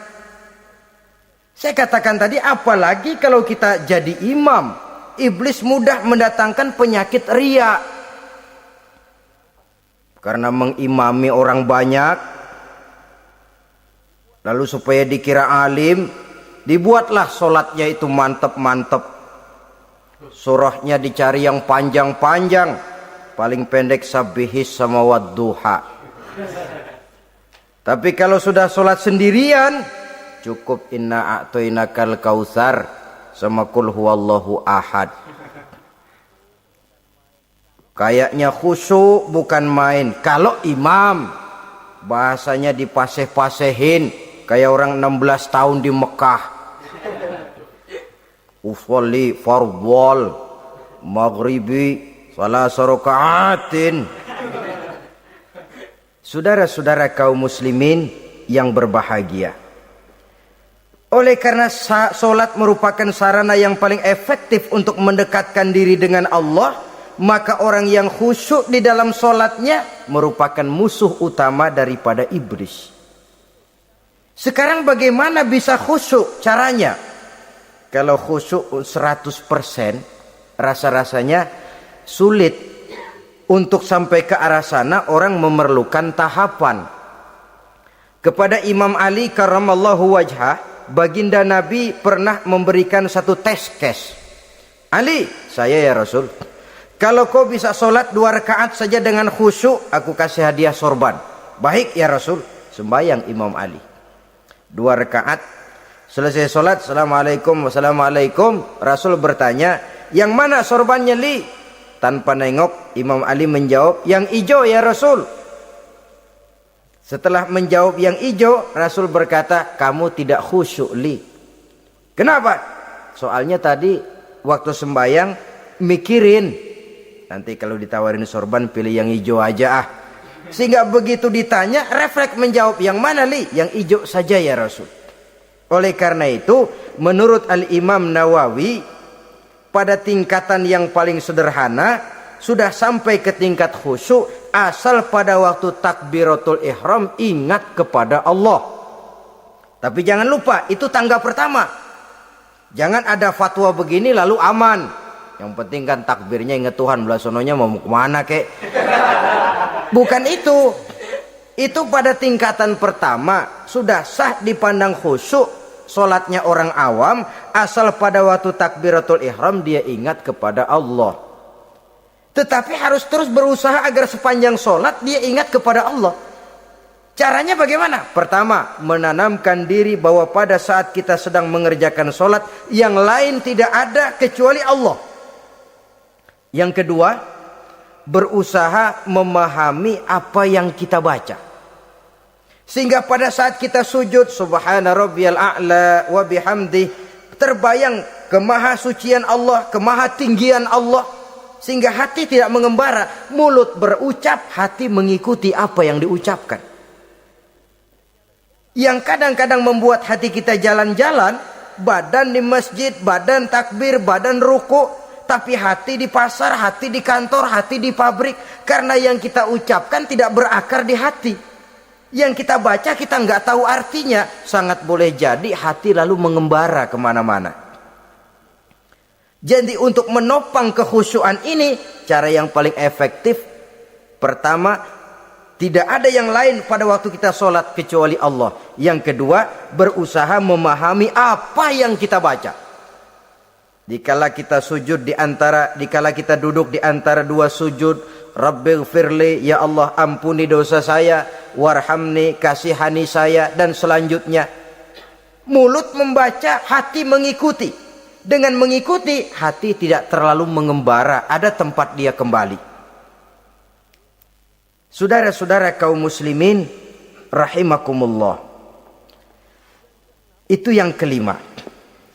S1: Saya katakan tadi, apalagi kalau kita jadi imam, iblis mudah mendatangkan penyakit riya. Karena mengimami orang banyak, lalu supaya dikira alim, dibuatlah sholatnya itu mantep-mantep. Surahnya dicari yang panjang-panjang, paling pendek sabihis sama wadduha. Tapi kalau sudah sholat sendirian, cukup inna a'toinakal kautsar sama kul huwallahu ahad. Kayaknya khusyuk bukan main. Kalau imam, bahasanya dipaseh-pasehin kayak orang 16 tahun di Mekah. Usolli fardhol maghribi salasa rakaatin. Saudara-saudara kaum muslimin yang berbahagia, oleh karena solat merupakan sarana yang paling efektif untuk mendekatkan diri dengan Allah, maka orang yang khusyuk di dalam solatnya merupakan musuh utama daripada iblis. Sekarang bagaimana bisa khusyuk caranya? Kalau khusyuk 100%, rasa-rasanya sulit. Untuk sampai ke arah sana orang memerlukan tahapan. Kepada Imam Ali karramallahu wajhah, baginda Nabi pernah memberikan satu tes case. Ali, saya ya Rasul, kalau kau bisa sholat 2 rakaat saja dengan khusyuk, aku kasih hadiah sorban. Baik ya Rasul. Sembayang Imam Ali 2 rakaat, selesai sholat, assalamualaikum wassalamualaikum. Rasul bertanya, yang mana sorbannya Li? Tanpa nengok, Imam Ali menjawab, yang hijau ya Rasul. Setelah menjawab yang hijau, Rasul berkata, kamu tidak khusyuk Li. Kenapa? Soalnya tadi waktu sembayang mikirin, nanti kalau ditawarin sorban pilih yang hijau aja ah. Sehingga begitu ditanya, refleks menjawab, yang mana li? Yang hijau saja ya Rasul. Oleh karena itu, menurut Al-Imam Nawawi, pada tingkatan yang paling sederhana, sudah sampai ke tingkat khusyuk, asal pada waktu takbiratul ihram ingat kepada Allah. Tapi jangan lupa, itu tangga pertama. Jangan ada fatwa begini lalu aman. Yang penting kan takbirnya ingat Tuhan, belasononya mau kemana kek. Bukan itu. Itu pada tingkatan pertama sudah sah dipandang khusyuk solatnya orang awam, asal pada waktu takbiratul ihram dia ingat kepada Allah. Tetapi harus terus berusaha agar sepanjang solat dia ingat kepada Allah. Caranya bagaimana? Pertama, menanamkan diri bahwa pada saat kita sedang mengerjakan solat, yang lain tidak ada kecuali Allah. Yang kedua, berusaha memahami apa yang kita baca. Sehingga pada saat kita sujud, subhana rabbiyal a'la wa bihamdih, terbayang kemahasucian Allah, kemahatinggian Allah. Sehingga hati tidak mengembara, mulut berucap, hati mengikuti apa yang diucapkan. Yang kadang-kadang membuat hati kita jalan-jalan, badan di masjid, badan takbir, badan ruku, tapi hati di pasar, hati di kantor, hati di pabrik. Karena yang kita ucapkan tidak berakar di hati. Yang kita baca kita nggak tahu artinya. Sangat boleh jadi hati lalu mengembara kemana-mana. Jadi untuk menopang kekhusyuan ini, cara yang paling efektif, pertama, tidak ada yang lain pada waktu kita sholat kecuali Allah. Yang kedua, berusaha memahami apa yang kita baca. Dikala kita sujud dikala kita duduk di antara dua sujud, Rabbighfirli, ya Allah ampuni dosa saya, warhamni, kasihani saya, dan selanjutnya. Mulut membaca, hati mengikuti. Dengan mengikuti, hati tidak terlalu mengembara, ada tempat dia kembali. Saudara-saudara kaum muslimin rahimakumullah. Itu yang kelima.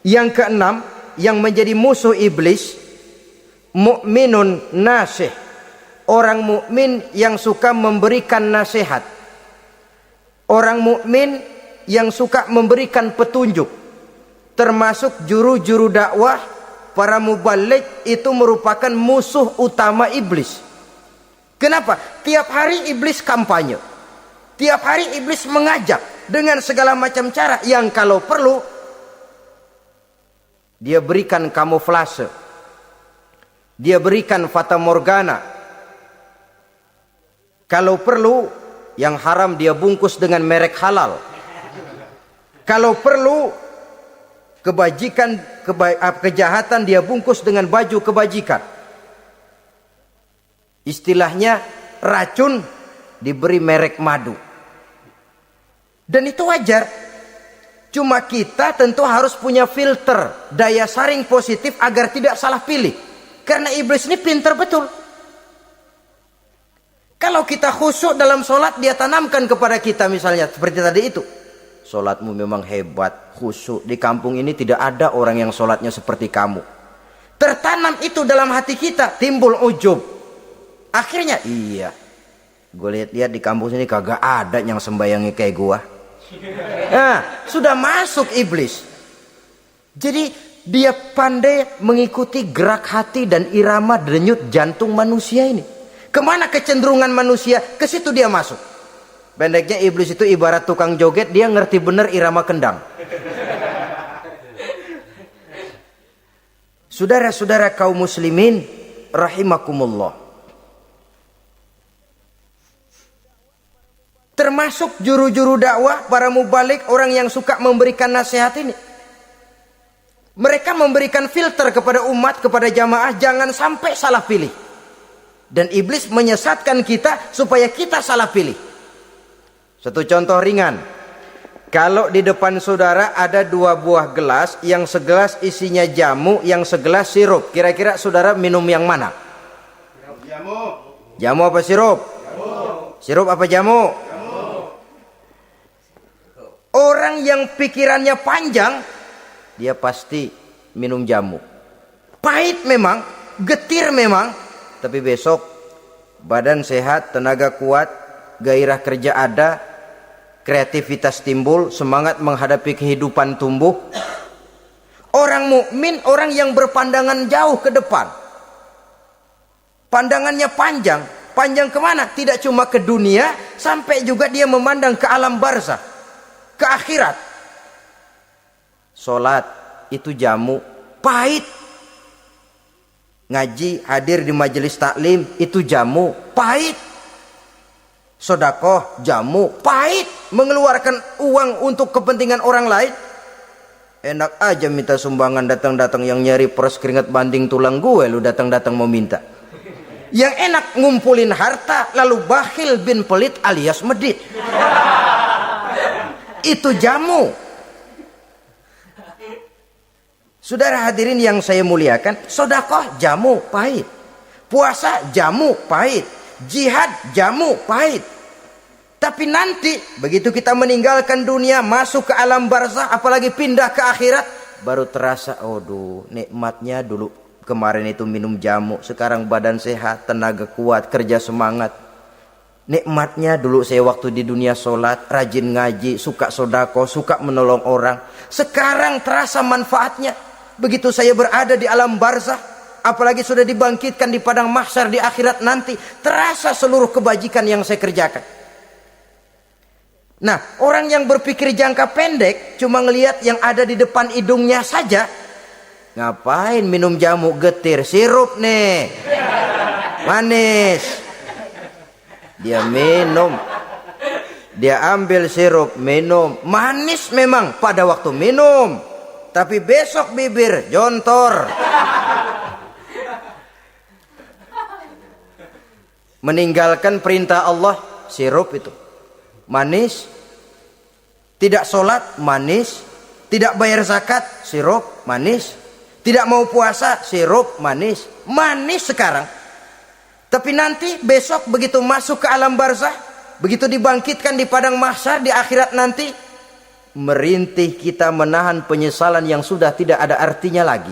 S1: Yang keenam, yang menjadi musuh iblis, mukminun nasih. Orang mukmin yang suka memberikan nasihat. Orang mukmin yang suka memberikan petunjuk. Termasuk juru-juru dakwah, para mubaligh, itu merupakan musuh utama iblis. Kenapa? Tiap hari iblis kampanye. Tiap hari iblis mengajak dengan segala macam cara yang kalau perlu dia berikan kamuflase. Dia berikan fata morgana. Kalau perlu yang haram dia bungkus dengan merek halal. Kalau perlu kejahatan dia bungkus dengan baju kebajikan. Istilahnya racun diberi merek madu. Dan itu wajar. Cuma kita tentu harus punya filter, daya saring positif agar tidak salah pilih. Karena iblis ini pintar betul. Kalau kita khusyuk dalam sholat, dia tanamkan kepada kita misalnya seperti tadi itu. Sholatmu memang hebat, khusyuk. Di kampung ini tidak ada orang yang sholatnya seperti kamu. Tertanam itu dalam hati kita, timbul ujub. Akhirnya, iya, gue lihat-lihat di kampung sini kagak ada yang sembayangnya kayak gua. Nah, sudah masuk iblis. Jadi dia pandai mengikuti gerak hati dan irama denyut jantung manusia ini. Kemana kecenderungan manusia, ke situ dia masuk. Pendeknya iblis itu ibarat tukang joget, dia ngerti bener irama kendang. Saudara-saudara kaum muslimin rahimakumullah. Termasuk juru-juru dakwah, para mubaligh, orang yang suka memberikan nasihat ini. Mereka memberikan filter kepada umat, kepada jamaah, jangan sampai salah pilih. Dan iblis menyesatkan kita supaya kita salah pilih. Satu contoh ringan. Kalau di depan saudara ada dua buah gelas, yang segelas isinya jamu, yang segelas sirup. Kira-kira saudara minum yang mana?
S2: Jamu.
S1: Jamu apa sirup?
S2: Jamu.
S1: Sirup apa jamu?
S2: Jamu.
S1: Orang yang pikirannya panjang, dia pasti minum jamu. Pahit memang, getir memang, tapi besok badan sehat, tenaga kuat, gairah kerja ada, kreativitas timbul, semangat menghadapi kehidupan tumbuh. Orang mukmin orang yang berpandangan jauh ke depan. Pandangannya panjang. Panjang kemana? Tidak cuma ke dunia, sampai juga dia memandang ke alam barzah, ke akhirat. Sholat itu jamu, pahit. Ngaji, hadir di majelis taklim itu jamu, pahit. Sodakoh, jamu, pahit. Mengeluarkan uang untuk kepentingan orang lain, enak aja minta sumbangan, datang-datang yang nyari pros keringat banding tulang gue, lu datang-datang mau minta. Yang enak ngumpulin harta lalu bakhil bin pelit alias medit. Itu jamu. Saudara hadirin yang saya muliakan, sedekah jamu pahit, puasa jamu pahit, jihad jamu pahit. Tapi nanti begitu kita meninggalkan dunia, masuk ke alam barzah, apalagi pindah ke akhirat, baru terasa, aduh nikmatnya dulu kemarin itu minum jamu, sekarang badan sehat, tenaga kuat, kerja semangat. Nikmatnya dulu saya waktu di dunia sholat, rajin ngaji, suka sodako, suka menolong orang. Sekarang terasa manfaatnya. Begitu saya berada di alam barzah, apalagi sudah dibangkitkan di padang mahsyar di akhirat nanti, terasa seluruh kebajikan yang saya kerjakan. Nah, orang yang berpikir jangka pendek, cuma ngelihat yang ada di depan hidungnya saja. Ngapain minum jamu getir, sirup nih, manis. Dia minum, dia ambil sirup, minum, manis memang pada waktu minum, tapi besok bibir jontor. Meninggalkan perintah Allah, sirup itu manis. Tidak sholat, manis. Tidak bayar zakat, sirup, manis. Tidak mau puasa, sirup, manis. Manis sekarang. Tapi nanti besok begitu masuk ke alam barzah, begitu dibangkitkan di padang mahsyar di akhirat nanti, merintih kita menahan penyesalan yang sudah tidak ada artinya lagi.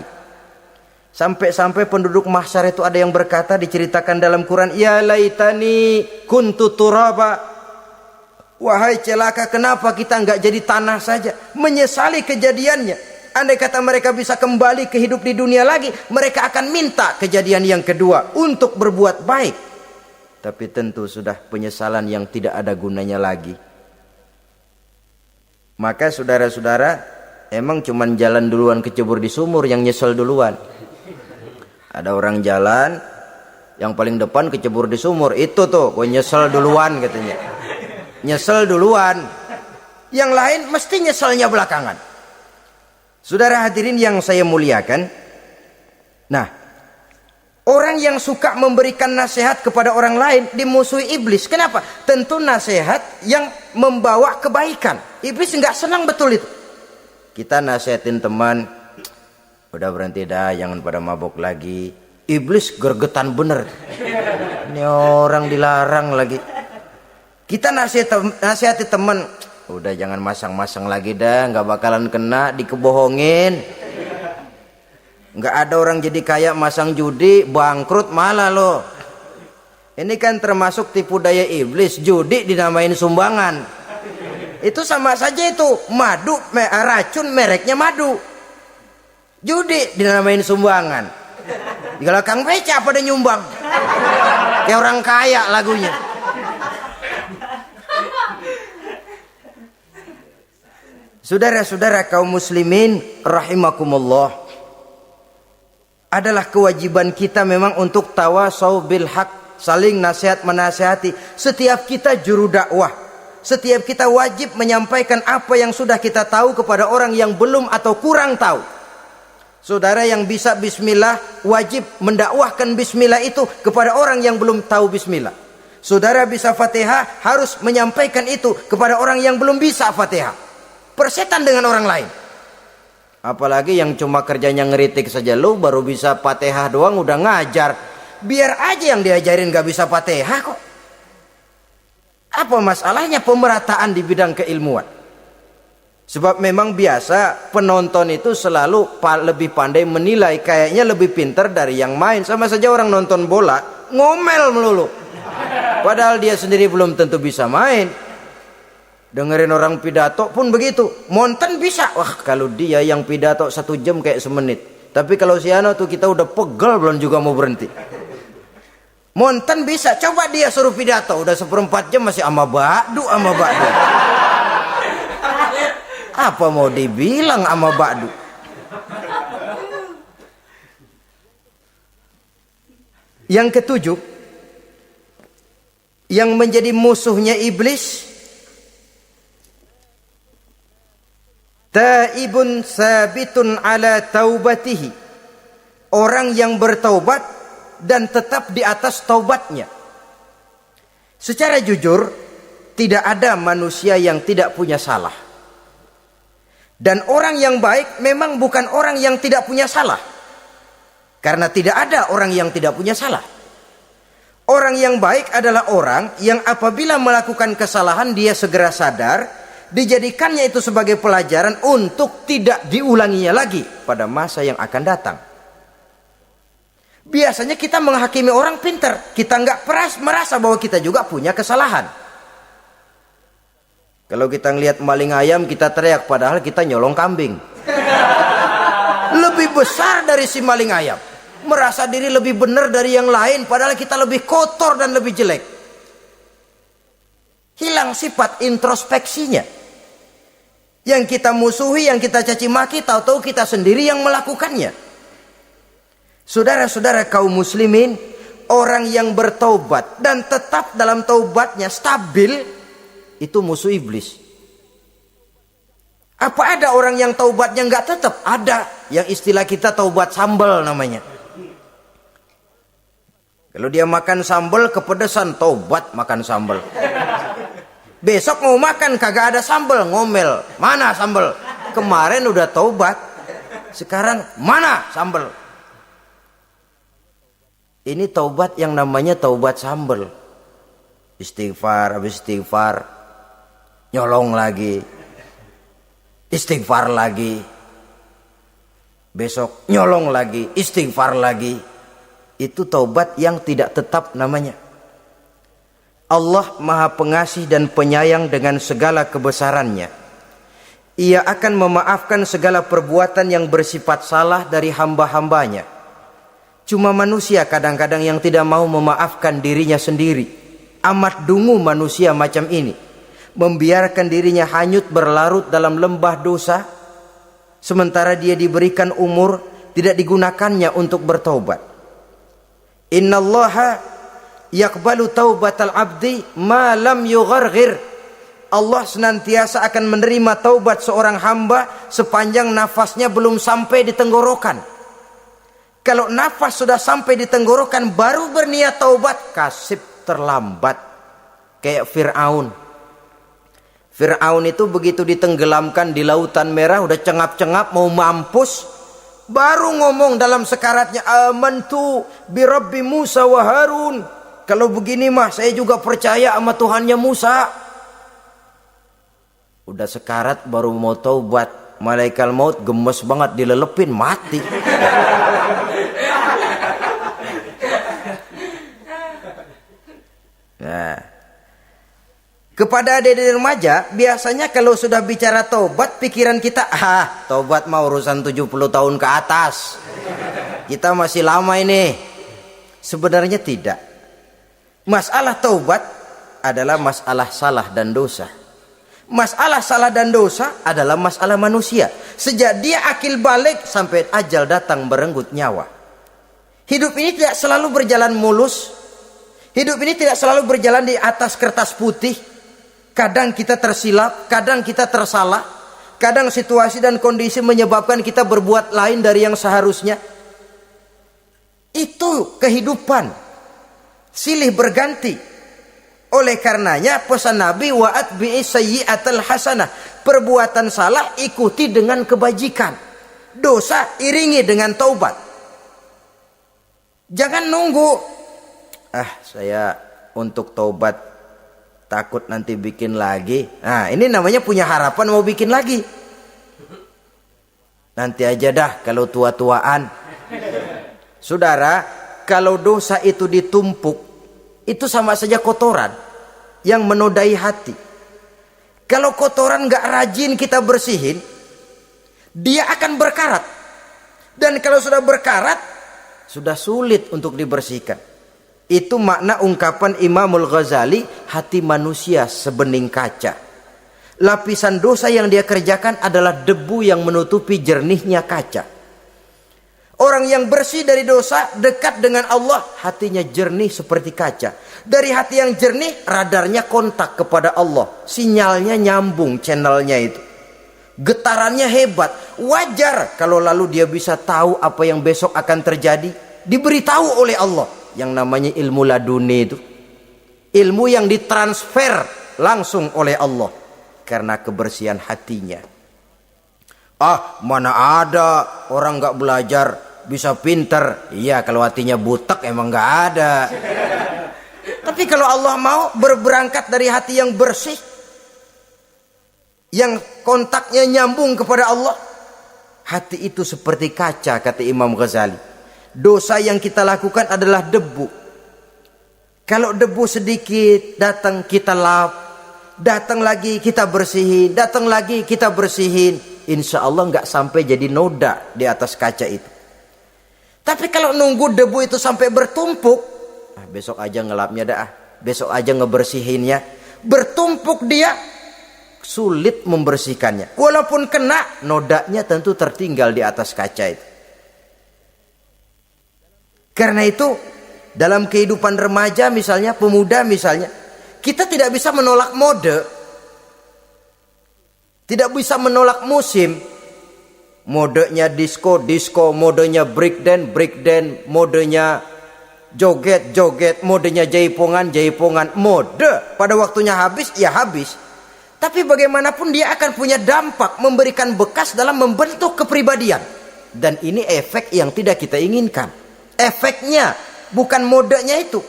S1: Sampai-sampai penduduk mahsyar itu ada yang berkata, diceritakan dalam Quran, ya laitani kuntu turaba. Wahai celaka, kenapa kita enggak jadi tanah saja? Menyesali kejadiannya. Andai kata mereka bisa kembali ke hidup di dunia lagi, mereka akan minta kejadian yang kedua untuk berbuat baik. Tapi tentu sudah penyesalan yang tidak ada gunanya lagi. Maka saudara-saudara, emang cuman jalan duluan kecebur di sumur yang nyesel duluan. Ada orang jalan, yang paling depan kecebur di sumur, itu tuh gue nyesel duluan katanya. Nyesel duluan. Yang lain mesti nyeselnya belakangan. Saudara hadirin yang saya muliakan, nah, orang yang suka memberikan nasihat kepada orang lain dimusuhi iblis. Kenapa? Tentu nasihat yang membawa kebaikan. Iblis nggak senang betul itu. Kita nasihatin teman, udah berhenti dah, jangan pada mabok lagi. Iblis gergetan bener. Ini orang dilarang lagi. Kita nasihati teman, udah jangan masang-masang lagi dah, nggak bakalan kena, dikebohongin. Nggak ada orang jadi kaya masang judi, bangkrut malah loh. Ini kan termasuk tipu daya iblis, judi dinamain sumbangan. Itu sama saja itu, madu, racun mereknya madu. Judi dinamain sumbangan. Kalau Kang Beca pada nyumbang. Kayak orang kaya lagunya. Saudara-saudara kaum muslimin rahimakumullah, adalah kewajiban kita memang untuk tawasau bil haq, saling nasihat menasihati. Setiap kita juru dakwah, setiap kita wajib menyampaikan apa yang sudah kita tahu kepada orang yang belum atau kurang tahu. Saudara yang bisa bismillah wajib mendakwahkan bismillah itu kepada orang yang belum tahu bismillah. Saudara bisa Fatihah harus menyampaikan itu kepada orang yang belum bisa Fatihah. Persetan dengan orang lain. Apalagi yang cuma kerjanya ngeritik saja, lu baru bisa Fatihah doang udah ngajar. Biar aja yang diajarin gak bisa Fatihah kok. Apa masalahnya pemerataan di bidang keilmuan? Sebab memang biasa penonton itu selalu lebih pandai menilai, kayaknya lebih pintar dari yang main. Sama saja orang nonton bola ngomel melulu. Padahal dia sendiri belum tentu bisa main. Dengerin orang pidato pun begitu. Monten bisa. Wah, kalau dia yang pidato 1 jam kayak semenit. Tapi kalau si Ano tuh kita udah pegel belum juga mau berhenti. Monten bisa. Coba dia suruh pidato. Udah 1/4 jam masih ama ba'du. Apa mau dibilang ama ba'du? Yang ketujuh, yang menjadi musuhnya iblis, taibun sabitun ala taubatihi, orang yang bertaubat dan tetap di atas taubatnya. Secara jujur, tidak ada manusia yang tidak punya salah. Dan orang yang baik memang bukan orang yang tidak punya salah. Karena tidak ada orang yang tidak punya salah. Orang yang baik adalah orang yang apabila melakukan kesalahan dia segera sadar, dijadikannya itu sebagai pelajaran untuk tidak diulanginya lagi pada masa yang akan datang. Biasanya kita menghakimi orang pintar, kita nggak merasa bahwa kita juga punya kesalahan. Kalau kita ngelihat maling ayam kita teriak, padahal kita nyolong kambing. Lebih besar dari si maling ayam, merasa diri lebih benar dari yang lain, padahal kita lebih kotor dan lebih jelek. Hilang sifat introspeksinya. Yang kita musuhi, yang kita caci maki, tahu-tahu kita sendiri yang melakukannya. Saudara-saudara kaum muslimin, orang yang bertaubat dan tetap dalam taubatnya stabil, itu musuh iblis. Apa ada orang yang taubatnya nggak tetap? Ada. Yang istilah kita taubat sambal namanya. Kalau dia makan sambal kepedesan, taubat makan sambal. Besok mau makan kagak ada sambal, ngomel. Mana sambal? Kemarin udah taubat, sekarang mana sambal? Ini taubat yang namanya taubat sambal. Istighfar, habis istighfar nyolong lagi, istighfar lagi, besok nyolong lagi, istighfar lagi. Itu taubat yang tidak tetap namanya. Allah Maha Pengasih dan Penyayang dengan segala kebesarannya. Ia akan memaafkan segala perbuatan yang bersifat salah dari hamba-hambanya. Cuma manusia kadang-kadang yang tidak mau memaafkan dirinya sendiri. Amat dungu manusia macam ini. Membiarkan dirinya hanyut berlarut dalam lembah dosa. Sementara dia diberikan umur, tidak digunakannya untuk bertaubat. Innallaha yaqbalu taubatal abdi ma lam yugharghir. Allah senantiasa akan menerima taubat seorang hamba sepanjang nafasnya belum sampai di tenggorokan. Kalau nafas sudah sampai di tenggorokan baru berniat taubat, kasib terlambat. Kayak Fir'aun. Fir'aun itu begitu ditenggelamkan di lautan merah, udah cengap-cengap mau mampus, baru ngomong dalam sekaratnya, amantu bi Rabbi Musa wa Harun. Kalau begini mah saya juga percaya sama Tuhannya Musa. Udah sekarat baru mau taubat, malaikat maut gemes banget dilelepin, mati. Nah, kepada adik-adik remaja biasanya kalau sudah bicara taubat, pikiran kita taubat mah urusan 70 tahun ke atas, kita masih lama ini. Sebenarnya tidak. Masalah taubat adalah masalah salah dan dosa. Masalah salah dan dosa adalah masalah manusia. Sejak dia akil balik sampai ajal datang merenggut nyawa. Hidup ini tidak selalu berjalan mulus. Hidup ini tidak selalu berjalan di atas kertas putih. Kadang kita tersilap, kadang kita tersalah. Kadang situasi dan kondisi menyebabkan kita berbuat lain dari yang seharusnya. Itu kehidupan. Silih berganti. Oleh karenanya pesan Nabi wa atbi'i sayyi'atal hasanah. Perbuatan salah ikuti dengan kebajikan. Dosa iringi dengan taubat. Jangan nunggu. Saya untuk taubat takut nanti bikin lagi. Nah, ini namanya punya harapan mau bikin lagi. Nanti aja dah kalau tua-tuaan. Saudara, kalau dosa itu ditumpuk, Itu sama saja kotoran yang menodai hati. Kalau kotoran gak rajin kita bersihin, dia akan berkarat. Dan kalau sudah berkarat, sudah sulit untuk dibersihkan. Itu makna ungkapan Imamul Ghazali, hati manusia sebening kaca. Lapisan dosa yang dia kerjakan adalah debu yang menutupi jernihnya kaca. Orang yang bersih dari dosa, dekat dengan Allah, hatinya jernih seperti kaca. Dari hati yang jernih, radarnya kontak kepada Allah. Sinyalnya nyambung channelnya itu. Getarannya hebat. Wajar kalau lalu dia bisa tahu apa yang besok akan terjadi. Diberitahu oleh Allah. Yang namanya ilmu laduni itu. Ilmu yang ditransfer langsung oleh Allah. Karena kebersihan hatinya. Mana ada orang gak belajar bisa pinter. Iya, kalau hatinya butek emang gak ada. Tapi kalau Allah mau berberangkat dari hati yang bersih, yang kontaknya nyambung kepada Allah, hati itu seperti kaca, kata Imam Ghazali. Dosa yang kita lakukan adalah debu. Kalau debu sedikit datang kita lap, datang lagi kita bersihin, datang lagi kita bersihin, insya Allah nggak sampai jadi noda di atas kaca itu. Tapi kalau nunggu debu itu sampai bertumpuk, besok aja ngelapnya dah, besok aja ngebersihinnya, bertumpuk dia, sulit membersihkannya. Walaupun kena, nodanya tentu tertinggal di atas kaca itu. Karena itu dalam kehidupan remaja misalnya, pemuda misalnya, kita tidak bisa menolak mode, tidak bisa menolak musim. Modenya disco, modenya breakdance, modenya joget, modenya jaipongan. Mode pada waktunya habis, ya habis. Tapi bagaimanapun dia akan punya dampak, memberikan bekas dalam membentuk kepribadian. Dan ini efek yang tidak kita inginkan. Efeknya, bukan modenya itu.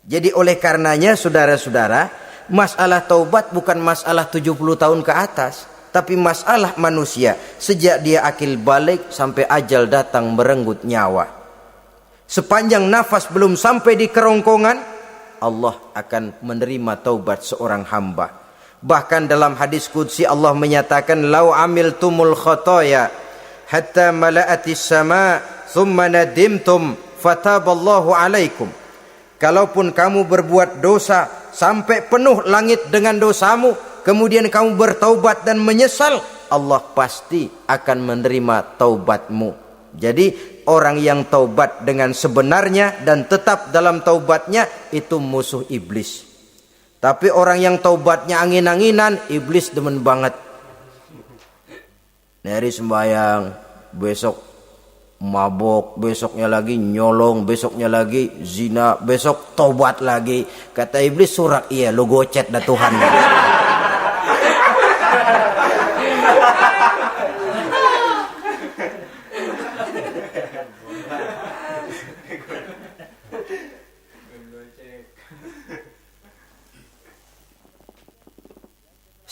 S1: Jadi oleh karenanya saudara-saudara, masalah taubat bukan masalah 70 tahun ke atas, tapi masalah manusia sejak dia akil balik sampai ajal datang merenggut nyawa. Sepanjang nafas belum sampai di kerongkongan, Allah akan menerima taubat seorang hamba. Bahkan dalam hadis qudsi Allah menyatakan, "Lau amiltumul khotoya hatta mala'atis sama thumma nadimtum fataballahu alaikum." Kalaupun kamu berbuat dosa sampai penuh langit dengan dosamu, kemudian kamu bertaubat dan menyesal, Allah pasti akan menerima taubatmu. Jadi orang yang taubat dengan sebenarnya dan tetap dalam taubatnya, itu musuh iblis. Tapi orang yang taubatnya angin-anginan, iblis demen banget. Hari sembahyang, besok mabok, besoknya lagi nyolong, besoknya lagi zina, besok tobat lagi. Kata iblis, surak, iya lo gocet dah Tuhan.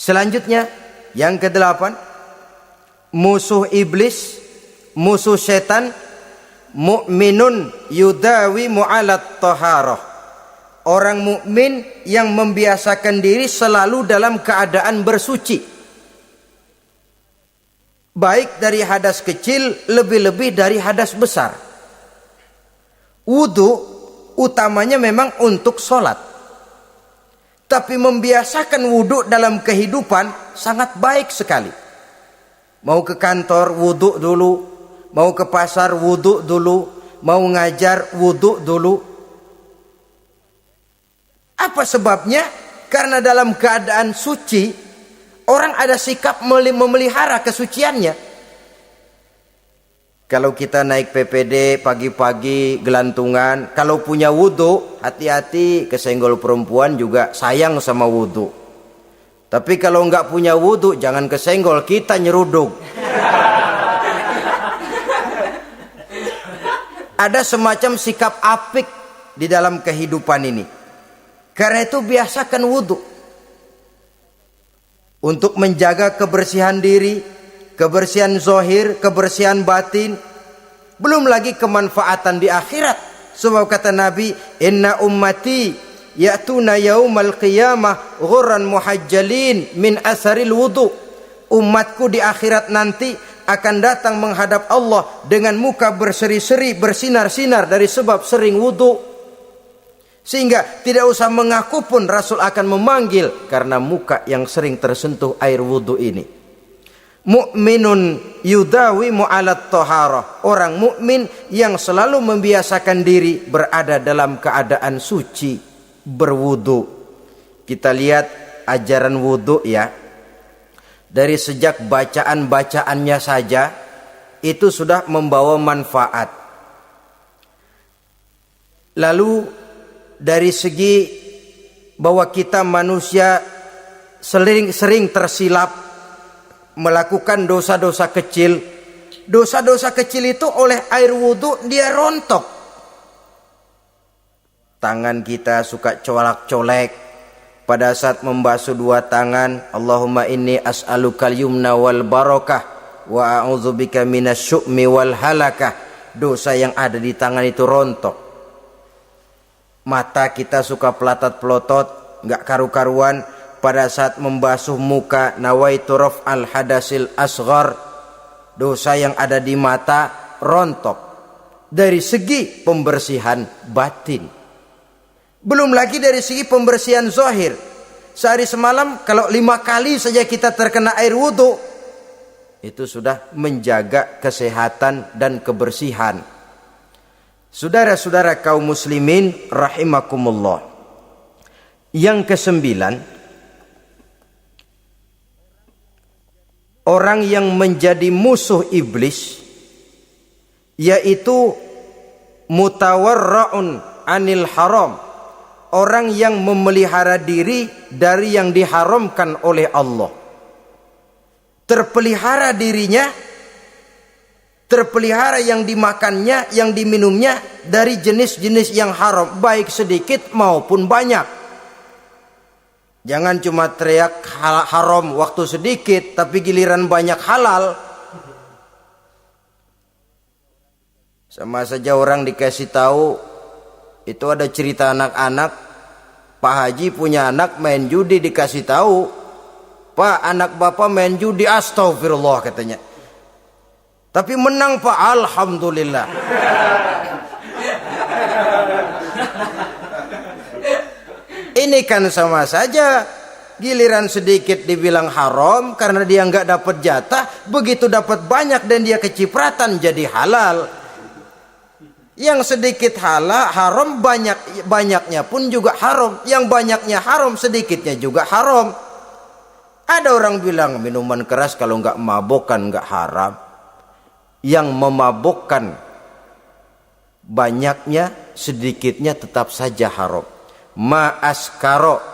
S1: Selanjutnya yang ke-8, musuh iblis, musuh setan, mukminun yudawi mu'alat taharah. Orang mukmin yang membiasakan diri selalu dalam keadaan bersuci. Baik dari hadas kecil, lebih-lebih dari hadas besar. Wudu utamanya memang untuk sholat. Tapi membiasakan wudu dalam kehidupan sangat baik sekali. Mau ke kantor wudu dulu, mau ke pasar wudu dulu, mau ngajar wudu dulu. Apa sebabnya? Karena dalam keadaan suci, orang ada sikap memelihara kesuciannya. Kalau kita naik PPD pagi-pagi gelantungan, kalau punya wudu, hati-hati, kesenggol perempuan juga sayang sama wudu. Tapi kalau nggak punya wudu, jangan kesenggol, kita nyeruduk. Ada semacam sikap apik di dalam kehidupan ini. Karena itu biasakan wudu. Untuk menjaga kebersihan diri, kebersihan zahir, kebersihan batin. Belum lagi kemanfaatan di akhirat. Sebab kata Nabi, inna ummati ya'tuna yaumal qiyamah ghurran muhajjalin min asaril wudu. Umatku di akhirat nanti akan datang menghadap Allah dengan muka berseri-seri, bersinar-sinar dari sebab sering wudu. Sehingga tidak usah mengaku pun Rasul akan memanggil karena muka yang sering tersentuh air wudu ini. Mu'minun yudawimu alat taharah. Orang mukmin yang selalu membiasakan diri berada dalam keadaan suci, berwudu. Kita lihat ajaran wudu ya. Dari sejak bacaan-bacaannya saja itu sudah membawa manfaat. Lalu dari segi bahwa kita manusia sering tersilap melakukan dosa-dosa kecil. Dosa-dosa kecil itu oleh air wudu dia rontok. Tangan kita suka colak-colek. Pada saat membasuh dua tangan, Allahumma inni as'alukal yumna wal barakah wa a'udzubika minasyu'mi wal halakah. Dosa yang ada di tangan itu rontok. Mata kita suka pelatat-pelotot, enggak karu-karuan. Pada saat membasuh muka, nawaitu raf'al hadasil asghar. Dosa yang ada di mata rontok. Dari segi pembersihan batin. Belum lagi dari segi pembersihan zahir. Sehari semalam kalau 5 kali saja kita terkena air wudu, itu sudah menjaga kesehatan dan kebersihan. Saudara-saudara kaum muslimin rahimakumullah. Yang kesembilan, orang yang menjadi musuh iblis yaitu mutawarra'un anil haram. Orang yang memelihara diri dari yang diharamkan oleh Allah. Terpelihara dirinya, terpelihara yang dimakannya, yang diminumnya dari jenis-jenis yang haram, baik sedikit maupun banyak. Jangan cuma teriak haram waktu sedikit, tapi giliran banyak halal. Sama saja orang dikasih tahu, itu ada cerita anak-anak, Pak Haji punya anak main judi, dikasih tahu, Pak, anak bapak main judi, astagfirullah katanya. Tapi menang Pak, alhamdulillah. Ini kan sama saja, giliran sedikit dibilang haram karena dia nggak dapat jatah, begitu dapat banyak dan dia kecipratan jadi halal. Yang sedikit haram, banyaknya pun juga haram. Yang banyaknya haram, sedikitnya juga haram. Ada orang bilang minuman keras kalau nggak mabokkan nggak haram. Yang memabokkan banyaknya, sedikitnya tetap saja haram. Ma askaro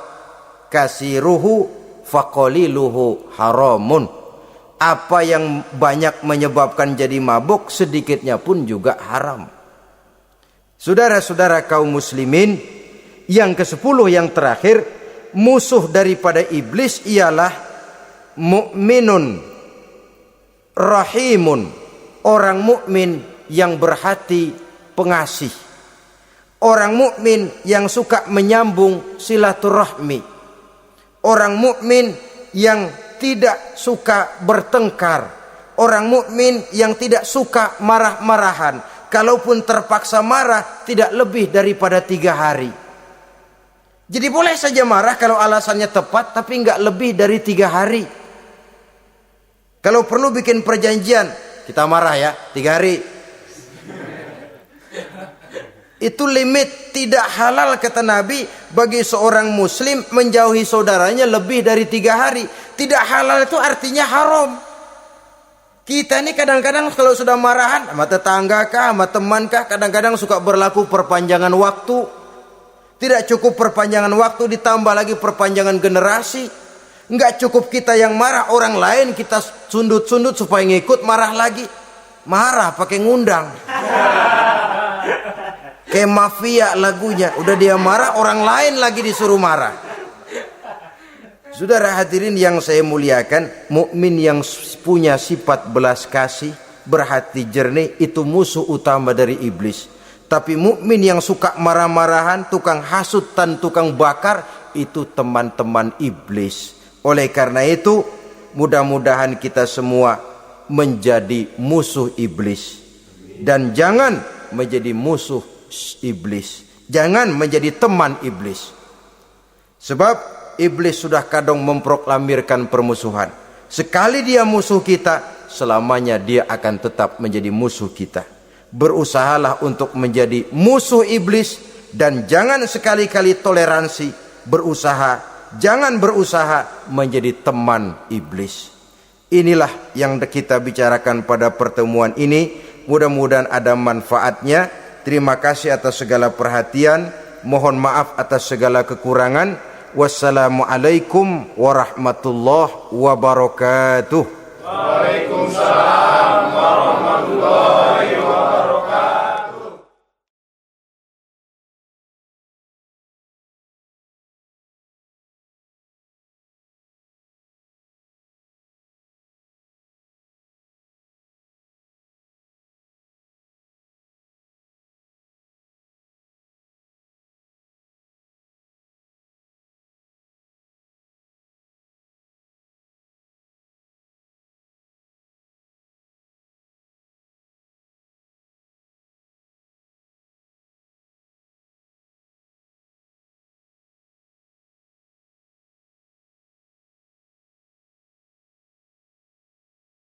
S1: kasiruhu faqaliluhu haramun. Apa yang banyak menyebabkan jadi mabuk, sedikitnya pun juga haram. Saudara-saudara kaum muslimin, yang ke-10 yang terakhir, musuh daripada iblis ialah mukminun rahimun, orang mukmin yang berhati pengasih, orang mukmin yang suka menyambung silaturahmi, orang mukmin yang tidak suka bertengkar, orang mukmin yang tidak suka marah-marahan. Kalaupun terpaksa marah, tidak lebih daripada 3 hari. Jadi boleh saja marah kalau alasannya tepat, tapi enggak lebih dari 3 hari. Kalau perlu bikin perjanjian, kita marah ya 3 hari. Itu limit, tidak halal kata Nabi bagi seorang muslim menjauhi saudaranya lebih dari 3 hari. Tidak halal itu artinya haram. Kita ini kadang-kadang kalau sudah marahan sama tetangga kah, sama teman kah, kadang-kadang suka berlaku perpanjangan waktu. Tidak cukup perpanjangan waktu, ditambah lagi perpanjangan generasi. Enggak cukup kita yang marah, orang lain kita sundut-sundut supaya ngikut marah lagi. Marah pakai ngundang. Kayak mafia lagunya, udah dia marah, orang lain lagi disuruh marah. Saudara hadirin yang saya muliakan, mukmin yang punya sifat belas kasih, berhati jernih, itu musuh utama dari iblis. Tapi mukmin yang suka marah-marahan, tukang hasutan, tukang bakar, itu teman-teman iblis. Oleh karena itu, mudah-mudahan kita semua menjadi musuh iblis. Dan jangan menjadi musuh iblis. Jangan menjadi teman iblis. Sebab iblis sudah kadang memproklamirkan permusuhan. Sekali dia musuh kita, selamanya dia akan tetap menjadi musuh kita. Berusahalah untuk menjadi musuh iblis, dan jangan sekali-kali toleransi. Jangan berusaha menjadi teman iblis. Inilah yang kita bicarakan pada pertemuan ini. Mudah-mudahan ada manfaatnya. Terima kasih atas segala perhatian. Mohon maaf atas segala kekurangan. Wassalamualaikum warahmatullahi wabarakatuh.
S2: Waalaikumsalam.